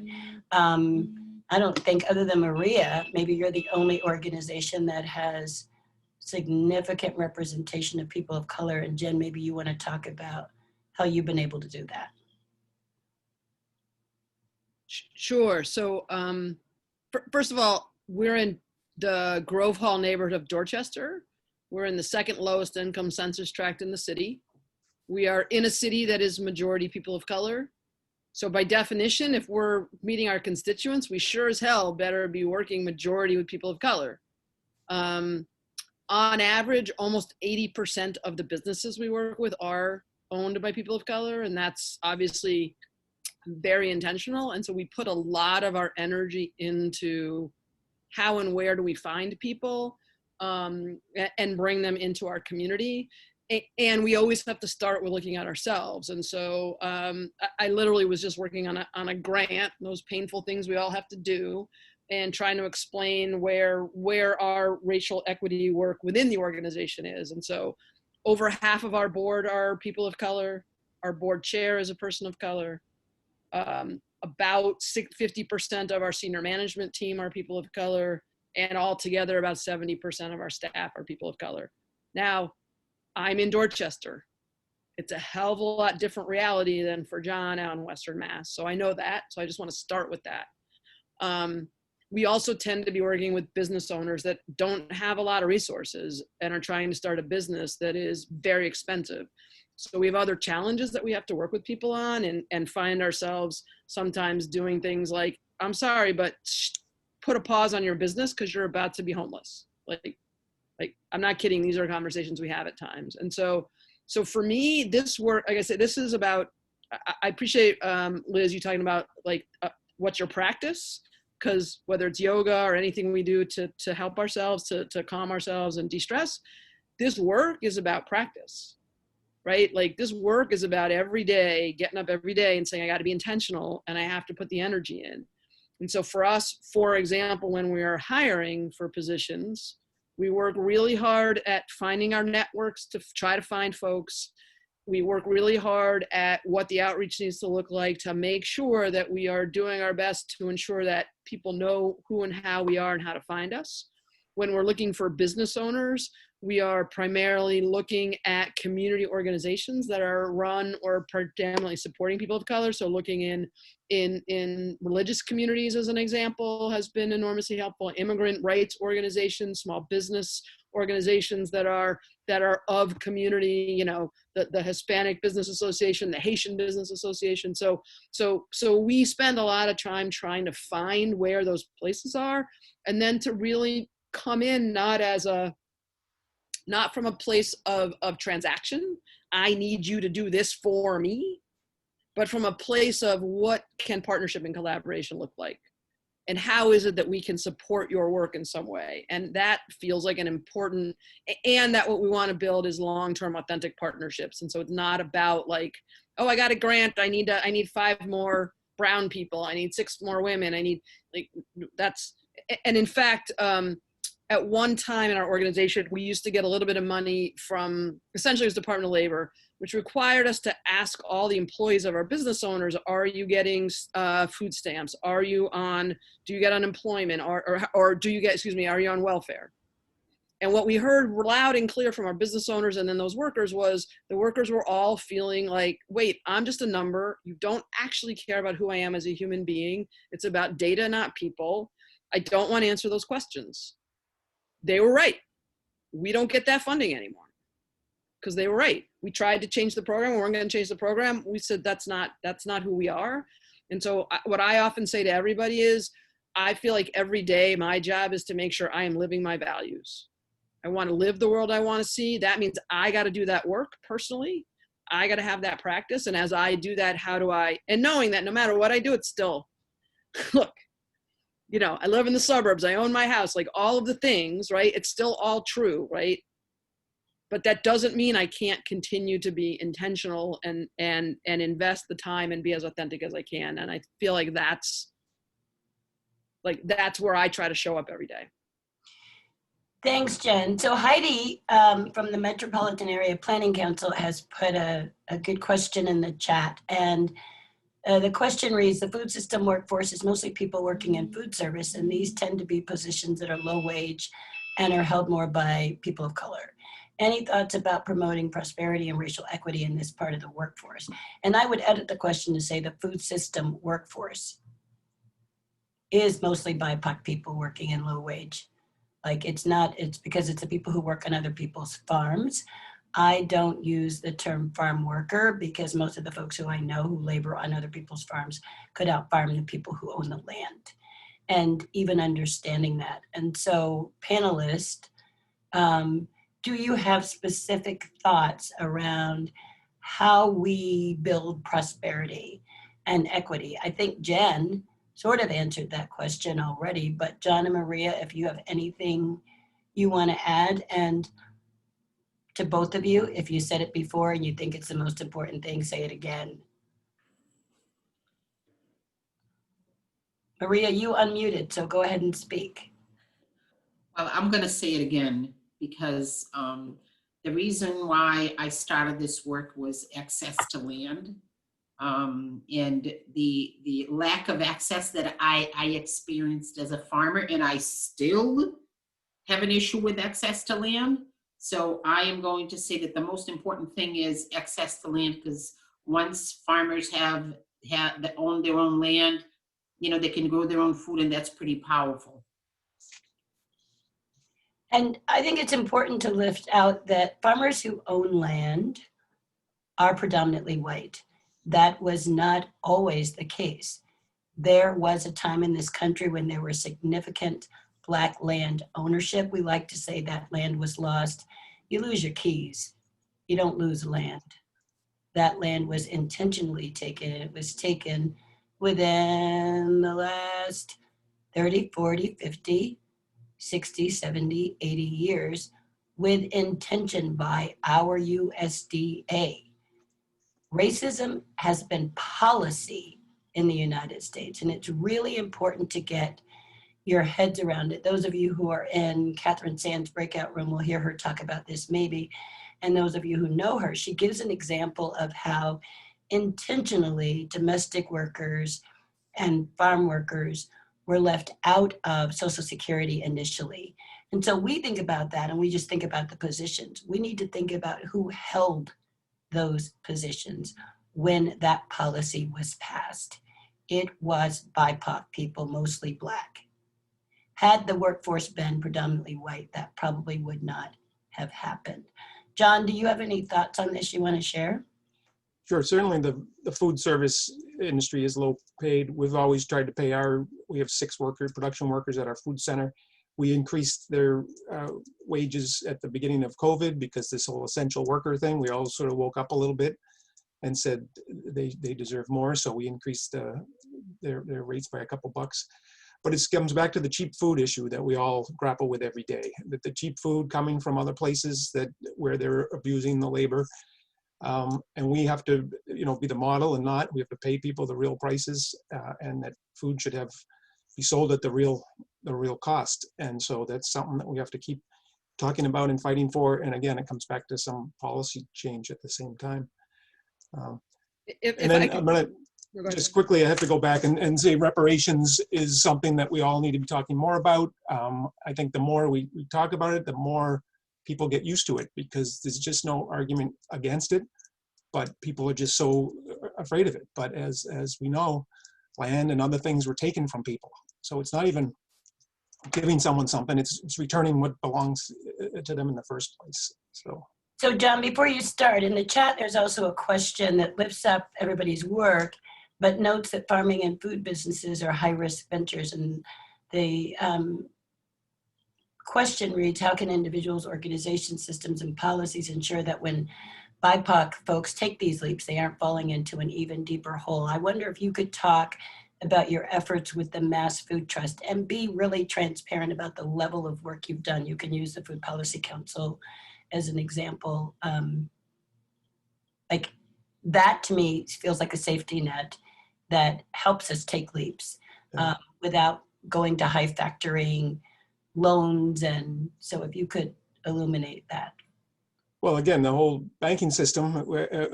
Speaker 2: I don't think, other than Maria, maybe you're the only organization that has significant representation of people of color. And Jen, maybe you want to talk about how you've been able to do that.
Speaker 5: Sure. So first of all, we're in the Grove Hall neighborhood of Dorchester. We're in the second lowest income census tract in the city. We are in a city that is majority people of color. So by definition, if we're meeting our constituents, we sure as hell better be working majority with people of color. On average, almost 80% of the businesses we work with are owned by people of color, and that's obviously very intentional. And so we put a lot of our energy into how and where do we find people and bring them into our community. And we always have to start with looking at ourselves. And so I literally was just working on a grant, those painful things we all have to do, and trying to explain where our racial equity work within the organization is. And so over half of our board are people of color. Our board chair is a person of color. About 50% of our senior management team are people of color. And altogether, about 70% of our staff are people of color. Now, I'm in Dorchester. It's a hell of a lot different reality than for John out in Western Mass. So I know that. So I just want to start with that. We also tend to be working with business owners that don't have a lot of resources and are trying to start a business that is very expensive. So we have other challenges that we have to work with people on, and find ourselves sometimes doing things like, I'm sorry, but put a pause on your business because you're about to be homeless. Like, I'm not kidding. These are conversations we have at times. And so for me, this work, like I said, this is about, I appreciate, Liz, you talking about like, what's your practice? Because whether it's yoga or anything we do to help ourselves, to calm ourselves and de-stress, this work is about practice, right? Like this work is about every day, getting up every day and saying, I got to be intentional and I have to put the energy in. And so for us, for example, when we are hiring for positions, we work really hard at finding our networks to try to find folks. We work really hard at what the outreach needs to look like to make sure that we are doing our best to ensure that people know who and how we are and how to find us. When we're looking for business owners, we are primarily looking at community organizations that are run or predominantly supporting people of color. So looking in religious communities, as an example, has been enormously helpful. Immigrant rights organizations, small business organizations that are of community, you know, the Hispanic Business Association, the Haitian Business Association. So we spend a lot of time trying to find where those places are, and then to really come in not from a place of transaction, I need you to do this for me, but from a place of what can partnership and collaboration look like? And how is it that we can support your work in some way? And that feels like an important, and that what we want to build is long-term authentic partnerships. And so it's not about like, oh, I got a grant, I need 5 more brown people, I need 6 more women, I need, like, that's, and in fact, at one time in our organization, we used to get a little bit of money from, essentially it was Department of Labor, which required us to ask all the employees of our business owners, are you getting food stamps? Do you get unemployment? Or do you get, are you on welfare? And what we heard loud and clear from our business owners and then those workers was the workers were all feeling like, wait, I'm just a number. You don't actually care about who I am as a human being. It's about data, not people. I don't want to answer those questions. They were right. We don't get that funding anymore because they were right. We tried to change the program. We weren't going to change the program. We said, that's not who we are. And so what I often say to everybody is, I feel like every day my job is to make sure I am living my values. I want to live the world I want to see. That means I got to do that work personally. I got to have that practice. And as I do that, and knowing that no matter what I do, it's still, look, you know, I live in the suburbs, I own my house, like all of the things, right? It's still all true, right? But that doesn't mean I can't continue to be intentional and invest the time and be as authentic as I can. And I feel like that's where I try to show up every day.
Speaker 2: Thanks, Jen. So Heidi from the Metropolitan Area Planning Council has put a good question in the chat. And the question reads, the food system workforce is mostly people working in food service, and these tend to be positions that are low wage and are held more by people of color. Any thoughts about promoting prosperity and racial equity in this part of the workforce? And I would edit the question to say the food system workforce is mostly BIPOC people working in low wage. Like it's because it's the people who work on other people's farms. I don't use the term farm worker because most of the folks who I know who labor on other people's farms could out-farm the people who own the land, and even understanding that. And so panelists, do you have specific thoughts around how we build prosperity and equity. I think Jen sort of answered that question already, but John and Maria, if you have anything you want to add, and to both of you, if you said it before and you think it's the most important thing, say it again. Maria, you unmuted, so go ahead and speak.
Speaker 4: Well, I'm going to say it again because the reason why I started this work was access to land, and the lack of access that I experienced as a farmer, and I still have an issue with access to land. So I am going to say that the most important thing is access to land, because once farmers have own their own land, you know, they can grow their own food, and that's pretty powerful.
Speaker 2: And I think it's important to lift out that farmers who own land are predominantly white. That was not always the case. There was a time in this country when there was significant Black land ownership. We like to say that land was lost. You lose your keys. You don't lose land. That land was intentionally taken. It was taken within the last 30, 40, 50, 60, 70, 80 years with intention by our USDA. Racism has been policy in the United States, and it's really important to get your heads around it. Those of you who are in Catherine Sand's breakout room will hear her talk about this maybe, and those of you who know her, she gives an example of how intentionally domestic workers and farm workers were left out of Social Security initially. And so we think about that and we just think about the positions. We need to think about who held those positions when that policy was passed. It was BIPOC people, mostly Black. Had the workforce been predominantly white, that probably would not have happened. John, do you have any thoughts on this you want to share?
Speaker 3: Sure, certainly the food service industry is low paid. We've always tried to pay we have 6 production workers at our food center. We increased their wages at the beginning of COVID because this whole essential worker thing, we all sort of woke up a little bit and said they deserve more. So we increased their rates by a couple bucks. But it comes back to the cheap food issue that we all grapple with every day. That the cheap food coming from other places where they're abusing the labor. And we have to, be the model and not. We have to pay people the real prices, and that food should be sold at the real cost. And so that's something that we have to keep talking about and fighting for. And again, it comes back to some policy change at the same time. I'm going to just quickly, I have to go back and say reparations is something that we all need to be talking more about. I think the more we talk about it, the more people get used to it, because there's just no argument against it, but people are just so afraid of it. But as we know, land and other things were taken from people. So it's not even giving someone something, it's returning what belongs to them in the first place. So
Speaker 2: John, before you start, in the chat, there's also a question that lifts up everybody's work, but notes that farming and food businesses are high-risk ventures. And the question reads, how can individuals, organizations, systems, and policies ensure that when BIPOC folks take these leaps, they aren't falling into an even deeper hole? I wonder if you could talk about your efforts with the Mass Food Trust and be really transparent about the level of work you've done. You can use the Food Policy Council as an example. Like that to me feels like a safety net that helps us take leaps without going to high factoring loans. And so if you could illuminate that.
Speaker 3: Well, again, the whole banking system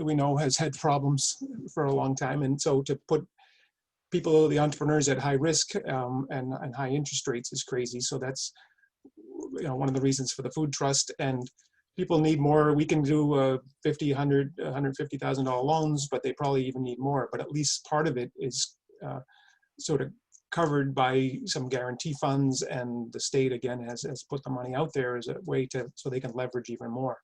Speaker 3: we know has had problems for a long time. And so to put people, the entrepreneurs, at high risk and high interest rates is crazy. So that's one of the reasons for the food trust. And people need more. We can do $50,000, $100,000, $150,000 loans, but they probably even need more. But at least part of it is sort of covered by some guarantee funds, and the state again has put the money out there as a way so they can leverage even more.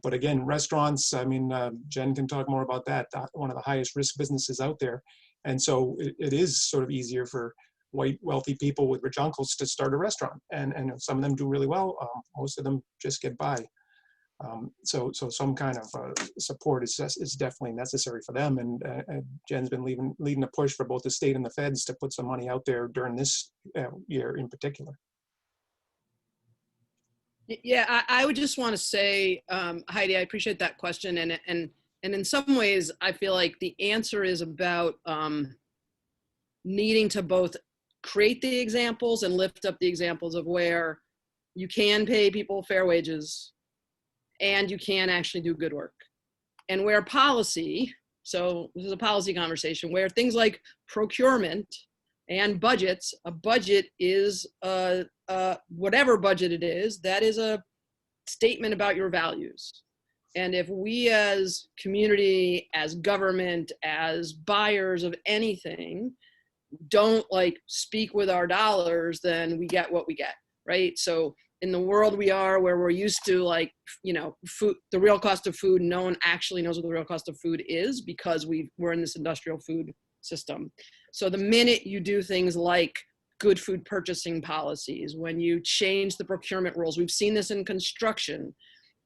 Speaker 3: But again, restaurants, Jen can talk more about that, one of the highest risk businesses out there. And so it is sort of easier for white wealthy people with rich uncles to start a restaurant. And some of them do really well. Most of them just get by. So some kind of support is definitely necessary for them. And Jen's been leading a push for both the state and the feds to put some money out there during this year in particular.
Speaker 5: Yeah, I would just want to say, Heidi, I appreciate that question. And in some ways, I feel like the answer is about needing to both create the examples and lift up the examples of where you can pay people fair wages and you can actually do good work. And where policy, so this is a policy conversation, where things like procurement and budgets, a budget is whatever budget it is, that is a statement about your values. And if we as community, as government, as buyers of anything, don't like speak with our dollars, then we get what we get, right? So in the world we are, where we're used to like, you know, food, the real cost of food, no one actually knows what the real cost of food is because we're in this industrial food system. So the minute you do things like good food purchasing policies, when you change the procurement rules, we've seen this in construction.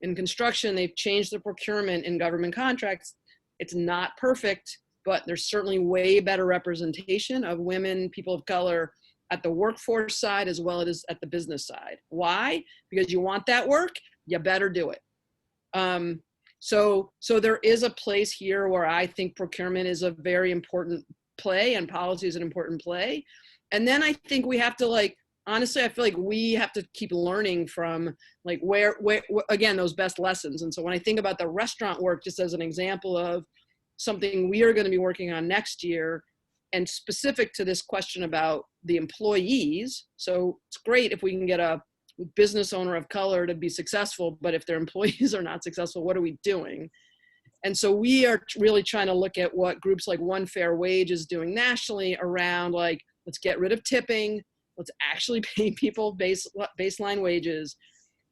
Speaker 5: In construction, they've changed the procurement in government contracts. It's not perfect, but there's certainly way better representation of women, people of color at the workforce side as well as at the business side. Why? Because you want that work, you better do it. So there is a place here where I think procurement is a very important play and policy is an important play. And then I think we have to like, honestly, I feel like we have to keep learning from like where again, those best lessons. And so when I think about the restaurant work, just as an example of something we are going to be working on next year and specific to this question about the employees. So it's great if we can get a business owner of color to be successful, but if their employees are not successful, what are we doing? And so we are really trying to look at what groups like One Fair Wage is doing nationally around like, let's get rid of tipping. Let's actually pay people baseline wages.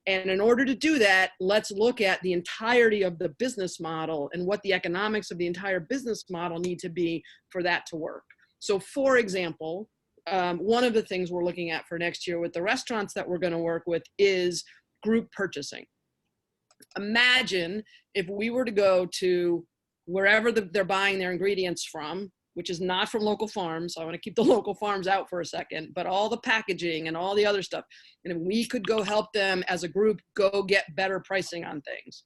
Speaker 5: And in order to do that, let's look at the entirety of the business model and what the economics of the entire business model need to be for that to work. So for example, one of the things we're looking at for next year with the restaurants that we're going to work with is group purchasing. Imagine if we were to go to wherever they're buying their ingredients from, which is not from local farms. So I want to keep the local farms out for a second, but all the packaging and all the other stuff. And if we could go help them as a group, go get better pricing on things.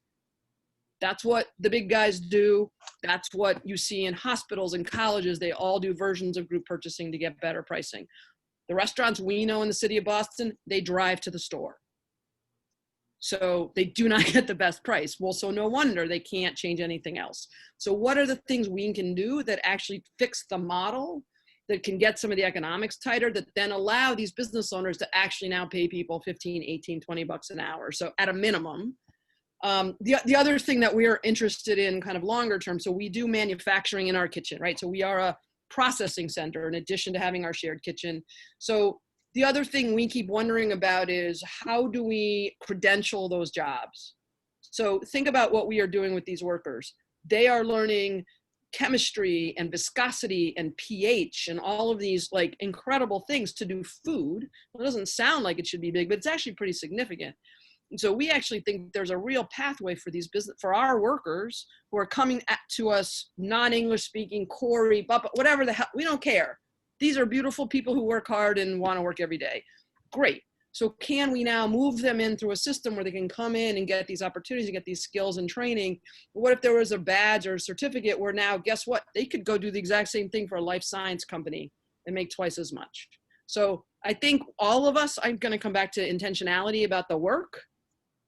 Speaker 5: That's what the big guys do. That's what you see in hospitals and colleges. They all do versions of group purchasing to get better pricing. The restaurants we know in the city of Boston, they drive to the store. So they do not get the best price. Well, so no wonder they can't change anything else. So what are the things we can do that actually fix the model, that can get some of the economics tighter, that then allow these business owners to actually now pay people 15, 18, 20 bucks an hour. So at a minimum. The other thing that we're interested in kind of longer term, so we do manufacturing in our kitchen, right? So we are a processing center in addition to having our shared kitchen. So the other thing we keep wondering about is how do we credential those jobs? So think about what we are doing with these workers. They are learning chemistry and viscosity and pH and all of these like incredible things to do food. It doesn't sound like it should be big, but it's actually pretty significant. And so we actually think there's a real pathway for these for our workers who are coming to us, non-English speaking, Corey, Bubba, whatever the hell, we don't care. These are beautiful people who work hard and want to work every day. Great. So can we now move them in through a system where they can come in and get these opportunities, and get these skills and training? What if there was a badge or a certificate where now, guess what? They could go do the exact same thing for a life science company and make twice as much. So I think all of us, I'm going to come back to intentionality about the work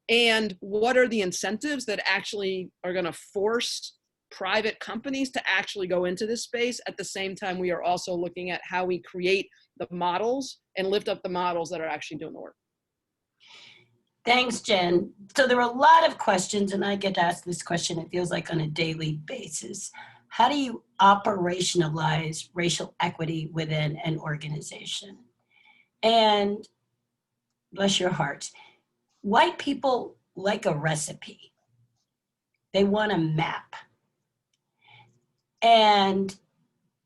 Speaker 5: and what are the incentives that actually are going to force private companies to actually go into this space. At the same time, we are also looking at how we create the models and lift up the models that are actually doing the work.
Speaker 2: Thanks, Jen. So there are a lot of questions, and I get asked this question, it feels like on a daily basis. How do you operationalize racial equity within an organization? And bless your heart, white people like a recipe. They want a map.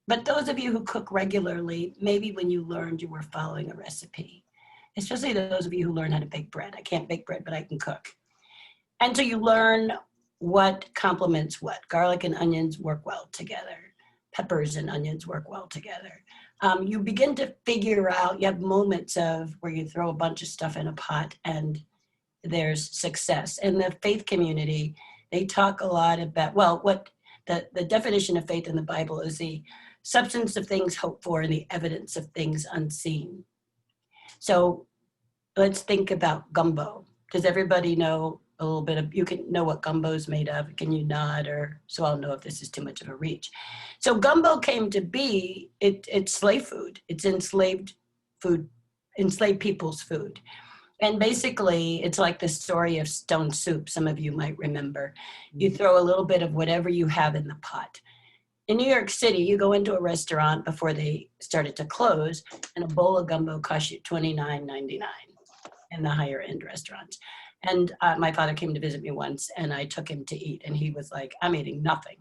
Speaker 2: But those of you who cook regularly, maybe when you learned you were following a recipe, especially those of you who learn how to bake bread. I can't bake bread, but I can cook. And so you learn what complements what. Garlic and onions work well together. Peppers and onions work well together. You begin to figure out, you have moments of where you throw a bunch of stuff in a pot and there's success. In the faith community, they talk a lot about, well, what the definition of faith in the Bible is the substance of things hoped for and the evidence of things unseen. So let's think about gumbo. Does everybody know a little bit of, you can know what gumbo is made of? Can you nod, or so I'll know if this is too much of a reach. So gumbo came to be, it's slave food. It's enslaved food, enslaved people's food. And basically, it's like the story of stone soup, some of you might remember. You throw a little bit of whatever you have in the pot. In New York City, you go into a restaurant before they started to close, and a bowl of gumbo costs you $29.99 in the higher end restaurants. And my father came to visit me once, and I took him to eat, and he was like, I'm eating nothing.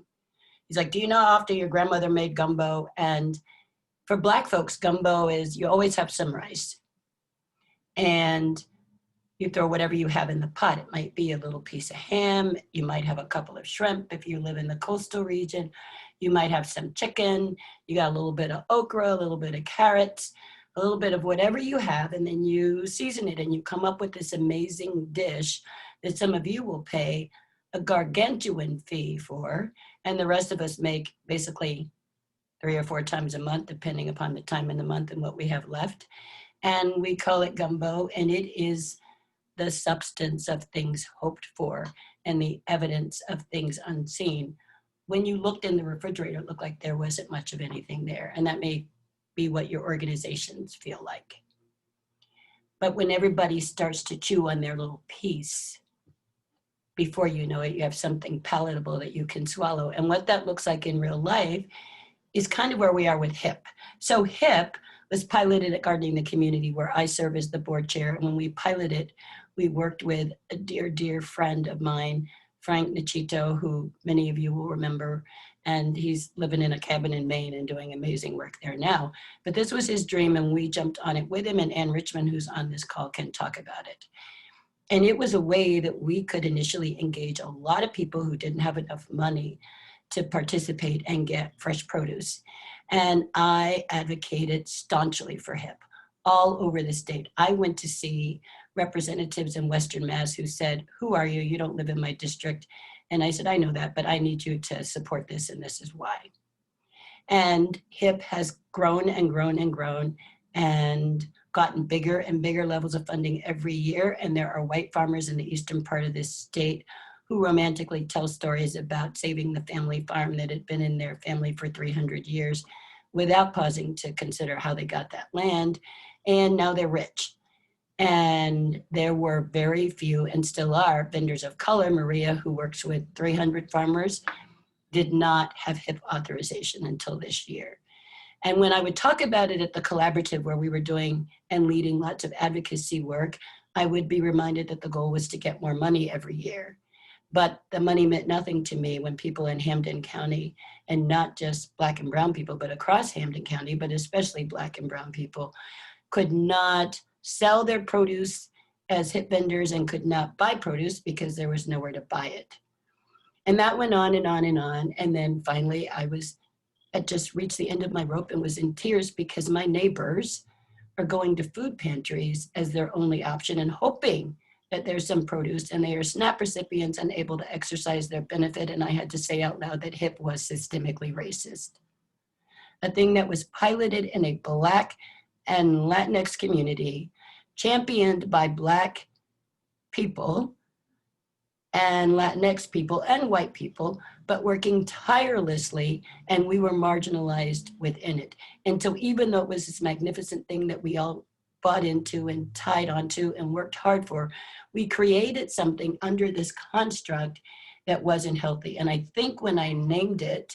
Speaker 2: He's like, do you know after your grandmother made gumbo? And for Black folks, gumbo is, you always have some rice. And you throw whatever you have in the pot. It might be a little piece of ham. You might have a couple of shrimp if you live in the coastal region. You might have some chicken. You got a little bit of okra, a little bit of carrots, a little bit of whatever you have, and then you season it and you come up with this amazing dish that some of you will pay a gargantuan fee for, and the rest of us make basically 3 or 4 times a month, depending upon the time in the month and what we have left. And we call it gumbo, and it is the substance of things hoped for and the evidence of things unseen. When you looked in the refrigerator, it looked like there wasn't much of anything there, and that may be what your organizations feel like. But when everybody starts to chew on their little piece, before you know it, you have something palatable that you can swallow. And what that looks like in real life is kind of where we are with HIP. So HIP was piloted at Gardening the Community, where I serve as the board chair. And when we piloted, we worked with a dear, dear friend of mine, Frank Nachito, who many of you will remember, and he's living in a cabin in Maine and doing amazing work there now. But this was his dream, and we jumped on it with him, and Ann Richmond, who's on this call, can talk about it. And it was a way that we could initially engage a lot of people who didn't have enough money to participate and get fresh produce. And I advocated staunchly for HIP all over the state. I went to see representatives in Western Mass who said, who are you? You don't live in my district. And I said, I know that, but I need you to support this, and this is why. And HIP has grown and grown and grown and gotten bigger and bigger levels of funding every year. And there are white farmers in the eastern part of this state who romantically tell stories about saving the family farm that had been in their family for 300 years without pausing to consider how they got that land. And now they're rich. And there were very few, and still are, vendors of color. Moreira, who works with 300 farmers, did not have HIP authorization until this year. And when I would talk about it at the collaborative where we were doing and leading lots of advocacy work, I would be reminded that the goal was to get more money every year. But the money meant nothing to me when people in Hampden County, and not just Black and brown people, but across Hampden County, but especially Black and brown people, could not sell their produce as HIP vendors and could not buy produce because there was nowhere to buy it. And that went on and on and on. And then finally I had just reached the end of my rope and was in tears because my neighbors are going to food pantries as their only option and hoping that there's some produce, and they are SNAP recipients unable to exercise their benefit. And I had to say out loud that HIP was systemically racist. A thing that was piloted in a Black and Latinx community, championed by Black people and Latinx people and white people, but working tirelessly, and we were marginalized within it. And so even though it was this magnificent thing that we all bought into and tied onto and worked hard for, we created something under this construct that wasn't healthy. And I think when I named it,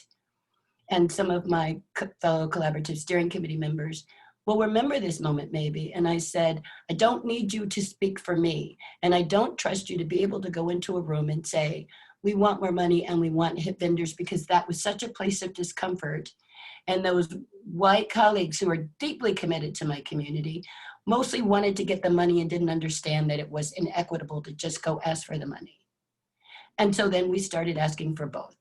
Speaker 2: and some of my fellow collaborative steering committee members will remember this moment maybe. And I said, I don't need you to speak for me. And I don't trust you to be able to go into a room and say, we want more money and we want HIP vendors, because that was such a place of discomfort. And those white colleagues who are deeply committed to my community mostly wanted to get the money and didn't understand that it was inequitable to just go ask for the money. And so then we started asking for both.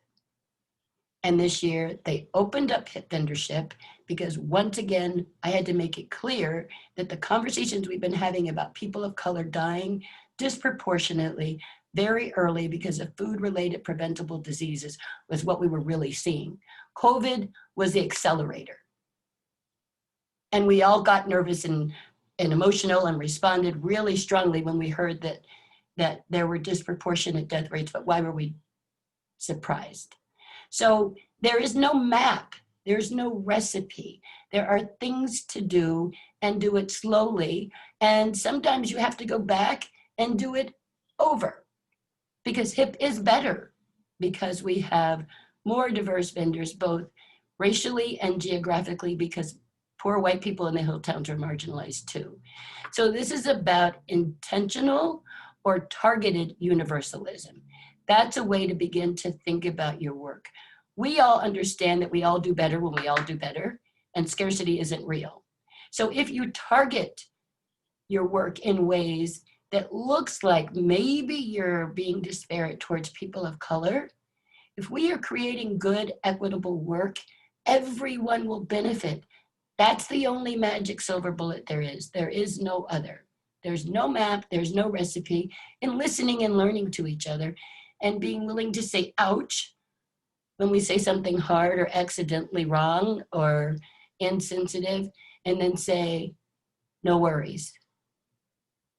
Speaker 2: And this year they opened up vendorship because once again, I had to make it clear that the conversations we've been having about people of color dying disproportionately very early because of food-related preventable diseases was what we were really seeing. COVID was the accelerator. And we all got nervous and emotional and responded really strongly when we heard that there were disproportionate death rates, but why were we surprised? So there is no map, there's no recipe. There are things to do and do it slowly. And sometimes you have to go back and do it over because HIP is better because we have more diverse vendors, both racially and geographically, because poor white people in the hill towns are marginalized too. So this is about intentional or targeted universalism. That's a way to begin to think about your work. We all understand that we all do better when we all do better, and scarcity isn't real. So if you target your work in ways that looks like maybe you're being disparate towards people of color, if we are creating good, equitable work, everyone will benefit. That's the only magic silver bullet there is. There is no other. There's no map, there's no recipe, and listening and learning to each other and being willing to say, ouch, when we say something hard or accidentally wrong or insensitive, and then say, no worries,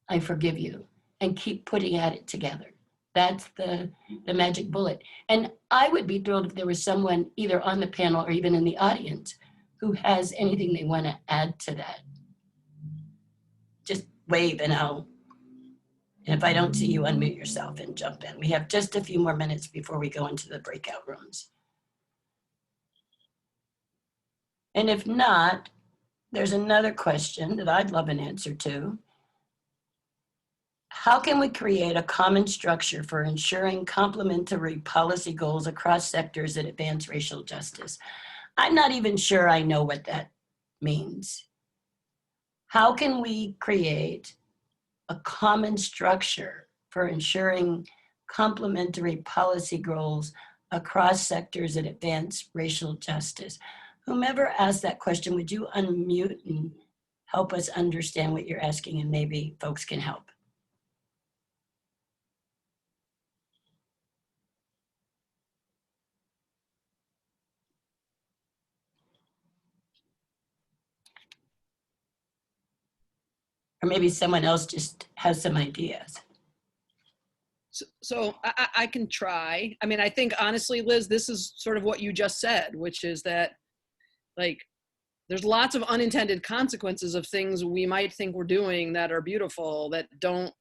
Speaker 2: I forgive you, and keep putting at it together. That's the magic bullet. And I would be thrilled if there was someone either on the panel or even in the audience who has anything they want to add to that. Just wave and if I don't see you, unmute yourself and jump in. We have just a few more minutes before we go into the breakout rooms. And if not, there's another question that I'd love an answer to. How can we create a common structure for ensuring complementary policy goals across sectors that advance racial justice? I'm not even sure I know what that means. How can we create a common structure for ensuring complementary policy goals across sectors that advance racial justice? Whomever asked that question, would you unmute and help us understand what you're asking, and maybe folks can help? Or maybe someone else just has some ideas.
Speaker 5: So I can try. I mean, I think honestly, Liz, this is sort of what you just said, which is that like, there's lots of unintended consequences of things we might think we're doing that are beautiful that don't,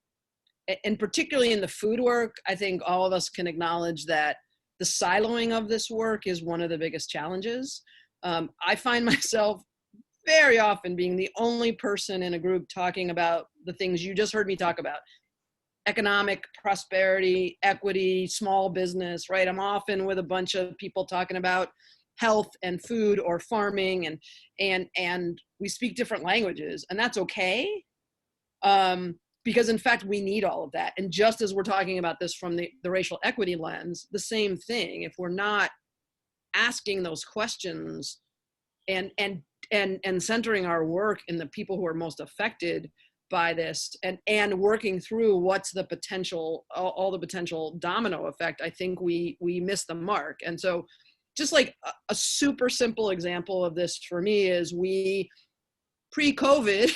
Speaker 5: and particularly in the food work, I think all of us can acknowledge that the siloing of this work is one of the biggest challenges. I find myself very often being the only person in a group talking about the things you just heard me talk about. Economic prosperity, equity, small business, right? I'm often with a bunch of people talking about health and food or farming, and we speak different languages, and that's okay. Because in fact, we need all of that. And just as we're talking about this from the racial equity lens, the same thing, if we're not asking those questions and centering our work in the people who are most affected by this and working through what's the potential, all the potential domino effect, I think we miss the mark. And so just like a super simple example of this for me is pre-COVID,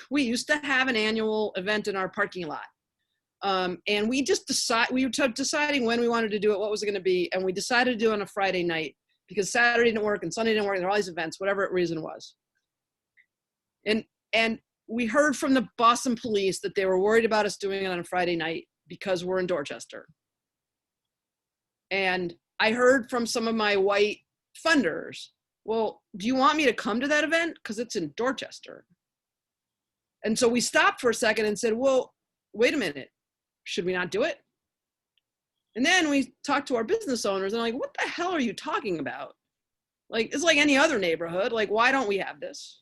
Speaker 5: we used to have an annual event in our parking lot. And we just we were deciding when we wanted to do it, what was it going to be. And we decided to do it on a Friday night because Saturday didn't work and Sunday didn't work. And there were all these events, whatever the reason was. And we heard from the Boston police that they were worried about us doing it on a Friday night because we're in Dorchester. And I heard from some of my white funders, well, do you want me to come to that event? Because it's in Dorchester. And so we stopped for a second and said, well, wait a minute, should we not do it? And then we talked to our business owners and like, what the hell are you talking about? Like, it's like any other neighborhood. Like, why don't we have this?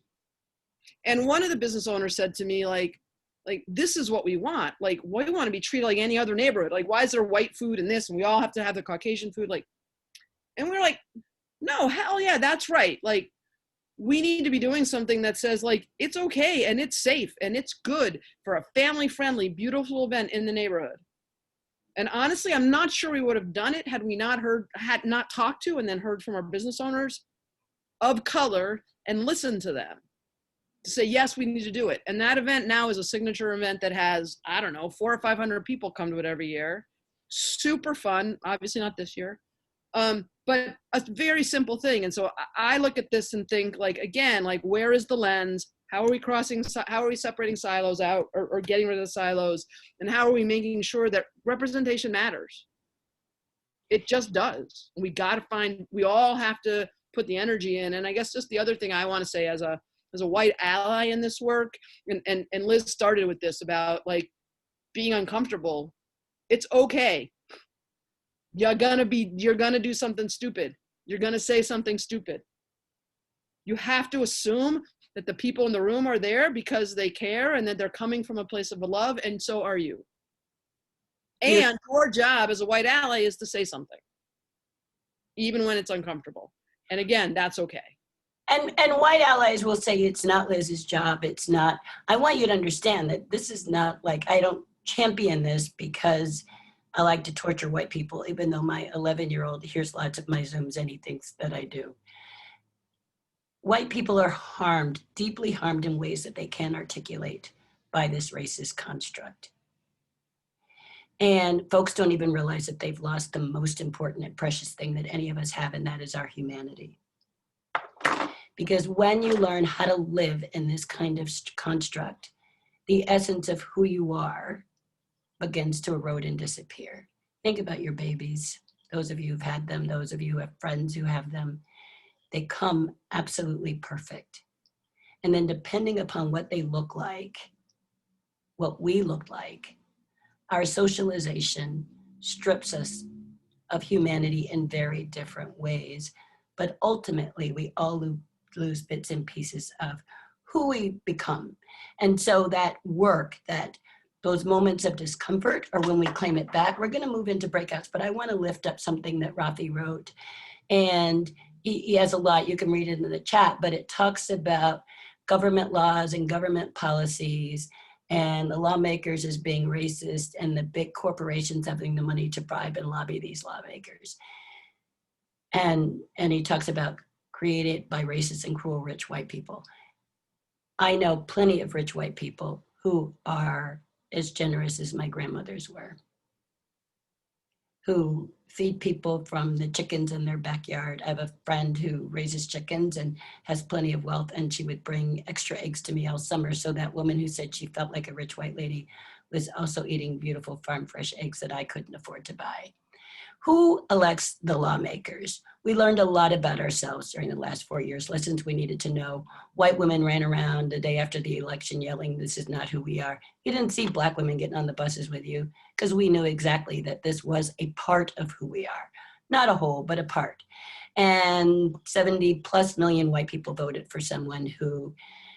Speaker 5: And one of the business owners said to me, like, Like, this is what we want. Like, we want to be treated like any other neighborhood. Like, why is there white food in this and we all have to have the Caucasian food? Like, and we're like, no, hell yeah, that's right. Like, we need to be doing something that says, like, it's okay and it's safe and it's good for a family-friendly, beautiful event in the neighborhood. And honestly, I'm not sure we would have done it had we not talked to and then heard from our business owners of color and listened to them to say, yes, we need to do it. And that event now is a signature event that has, I don't know, 400 or 500 people come to it every year. Super fun, obviously not this year. But a very simple thing. And so I look at this and think, like, again, like, where is the lens? How are we separating silos out or getting rid of the silos? And how are we making sure that representation matters? It just does. We all have to put the energy in. And I guess just the other thing I want to say as a white ally in this work, and Liz started with this about, like, being uncomfortable. It's okay. You're gonna do something stupid. You're gonna say something stupid. You have to assume that the people in the room are there because they care and that they're coming from a place of love, and so are you. And your job as a white ally is to say something, even when it's uncomfortable. And again, that's okay.
Speaker 2: And white allies will say it's not Liz's job. It's not. I want you to understand that this is not like, I don't champion this because I like to torture white people, even though my 11-year-old hears lots of my Zooms and he thinks that I do. White people are harmed, deeply harmed in ways that they can't articulate by this racist construct. And folks don't even realize that they've lost the most important and precious thing that any of us have, and that is our humanity. Because when you learn how to live in this kind of construct, the essence of who you are begins to erode and disappear. Think about your babies. Those of you who've had them, those of you who have friends who have them, they come absolutely perfect. And then depending upon what they look like, what we look like, our socialization strips us of humanity in very different ways. But ultimately, we all lose bits and pieces of who we become. And so that work, those moments of discomfort are when we claim it back. We're going to move into breakouts, but I want to lift up something that Rafi wrote. And he has a lot, you can read it in the chat, but it talks about government laws and government policies and the lawmakers as being racist and the big corporations having the money to bribe and lobby these lawmakers. And he talks about created by racist and cruel rich white people. I know plenty of rich white people who are as generous as my grandmothers were, who feed people from the chickens in their backyard. I have a friend who raises chickens and has plenty of wealth, and she would bring extra eggs to me all summer. So that woman who said she felt like a rich white lady was also eating beautiful farm fresh eggs that I couldn't afford to buy. Who elects the lawmakers? We learned a lot about ourselves during the last 4 years, lessons we needed to know. White women ran around the day after the election yelling, "This is not who we are." You didn't see Black women getting on the buses with you because we knew exactly that this was a part of who we are. Not a whole, but a part. And 70+ million white people voted for someone who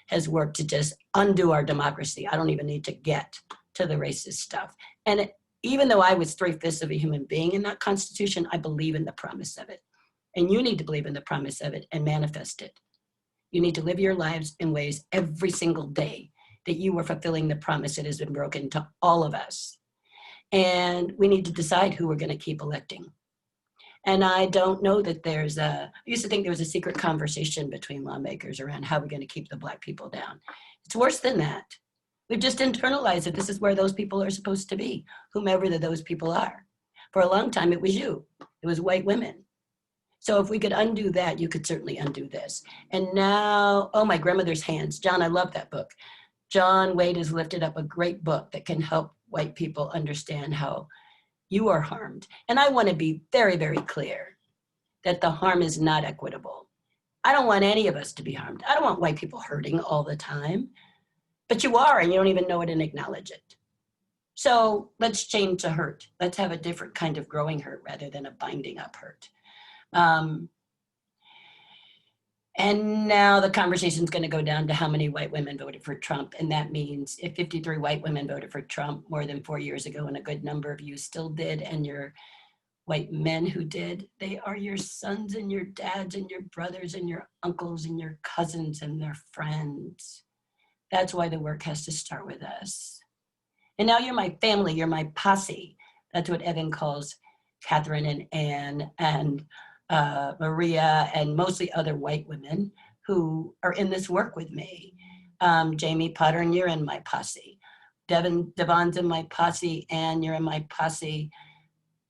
Speaker 2: has worked to just undo our democracy. I don't even need to get to the racist stuff. And even though I was 3/5 of a human being in that Constitution, I believe in the promise of it. And you need to believe in the promise of it and manifest it. You need to live your lives in ways every single day that you are fulfilling the promise that has been broken to all of us. And we need to decide who we're going to keep electing. And I don't know that I used to think there was a secret conversation between lawmakers around how we're going to keep the Black people down. It's worse than that. We've just internalized that this is where those people are supposed to be, whomever those people are. For a long time, it was you. It was white women. So if we could undo that, you could certainly undo this. And now, oh, my grandmother's hands. John, I love that book. John Waite has lifted up a great book that can help white people understand how you are harmed. And I want to be very, very clear that the harm is not equitable. I don't want any of us to be harmed. I don't want white people hurting all the time. But you are, and you don't even know it and acknowledge it. So let's change the hurt. Let's have a different kind of growing hurt rather than a binding up hurt. And now the conversation's going to go down to how many white women voted for Trump. And that means if 53 white women voted for Trump more than 4 years ago, and a good number of you still did, and your white men who did, they are your sons and your dads and your brothers and your uncles and your cousins and their friends. That's why the work has to start with us. And now you're my family, you're my posse. That's what Evan calls Catherine and Anne and Maria, and mostly other white women who are in this work with me. Jamie Potter, and you're in my posse. Devon's in my posse, and you're in my posse.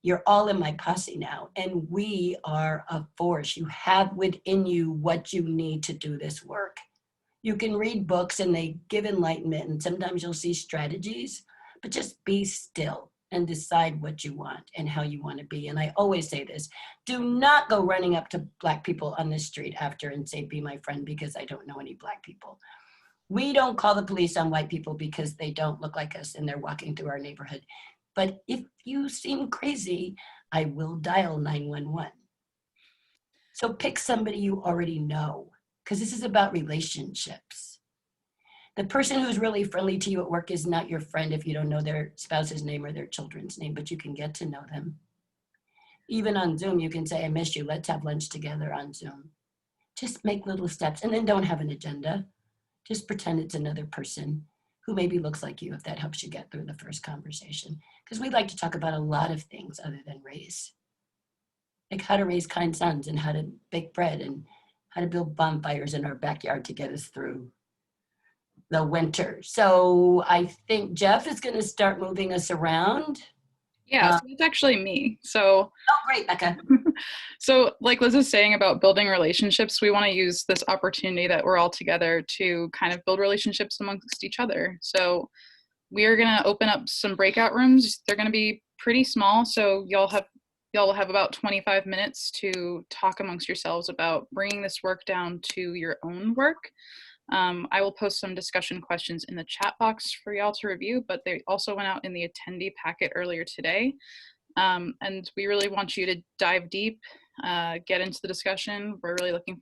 Speaker 2: You're all in my posse now, and we are a force. You have within you what you need to do this work. You can read books and they give enlightenment, and sometimes you'll see strategies, but just be still and decide what you want and how you want to be. And I always say this, do not go running up to Black people on the street after and say, be my friend, because I don't know any Black people. We don't call the police on white people because they don't look like us and they're walking through our neighborhood. But if you seem crazy, I will dial 911. So pick somebody you already know, because this is about relationships. The person who's really friendly to you at work is not your friend if you don't know their spouse's name or their children's name, but you can get to know them. Even on Zoom, you can say, I miss you, let's have lunch together on Zoom. Just make little steps, and then don't have an agenda. Just pretend it's another person who maybe looks like you, if that helps you get through the first conversation. Because we like to talk about a lot of things other than race. Like how to raise kind sons and how to bake bread and how to build bonfires in our backyard to get us through the winter. So I think Jeff is going to start moving us around.
Speaker 6: Yeah, so it's actually me. So,
Speaker 2: Oh, great, Becca.
Speaker 6: so like Liz was saying about building relationships, we want to use this opportunity that we're all together to kind of build relationships amongst each other. So we are going to open up some breakout rooms. They're going to be pretty small. So y'all will have about 25 minutes to talk amongst yourselves about bringing this work down to your own work. I will post some discussion questions in the chat box for y'all to review, but they also went out in the attendee packet earlier today. And we really want you to dive deep, get into the discussion. We're really looking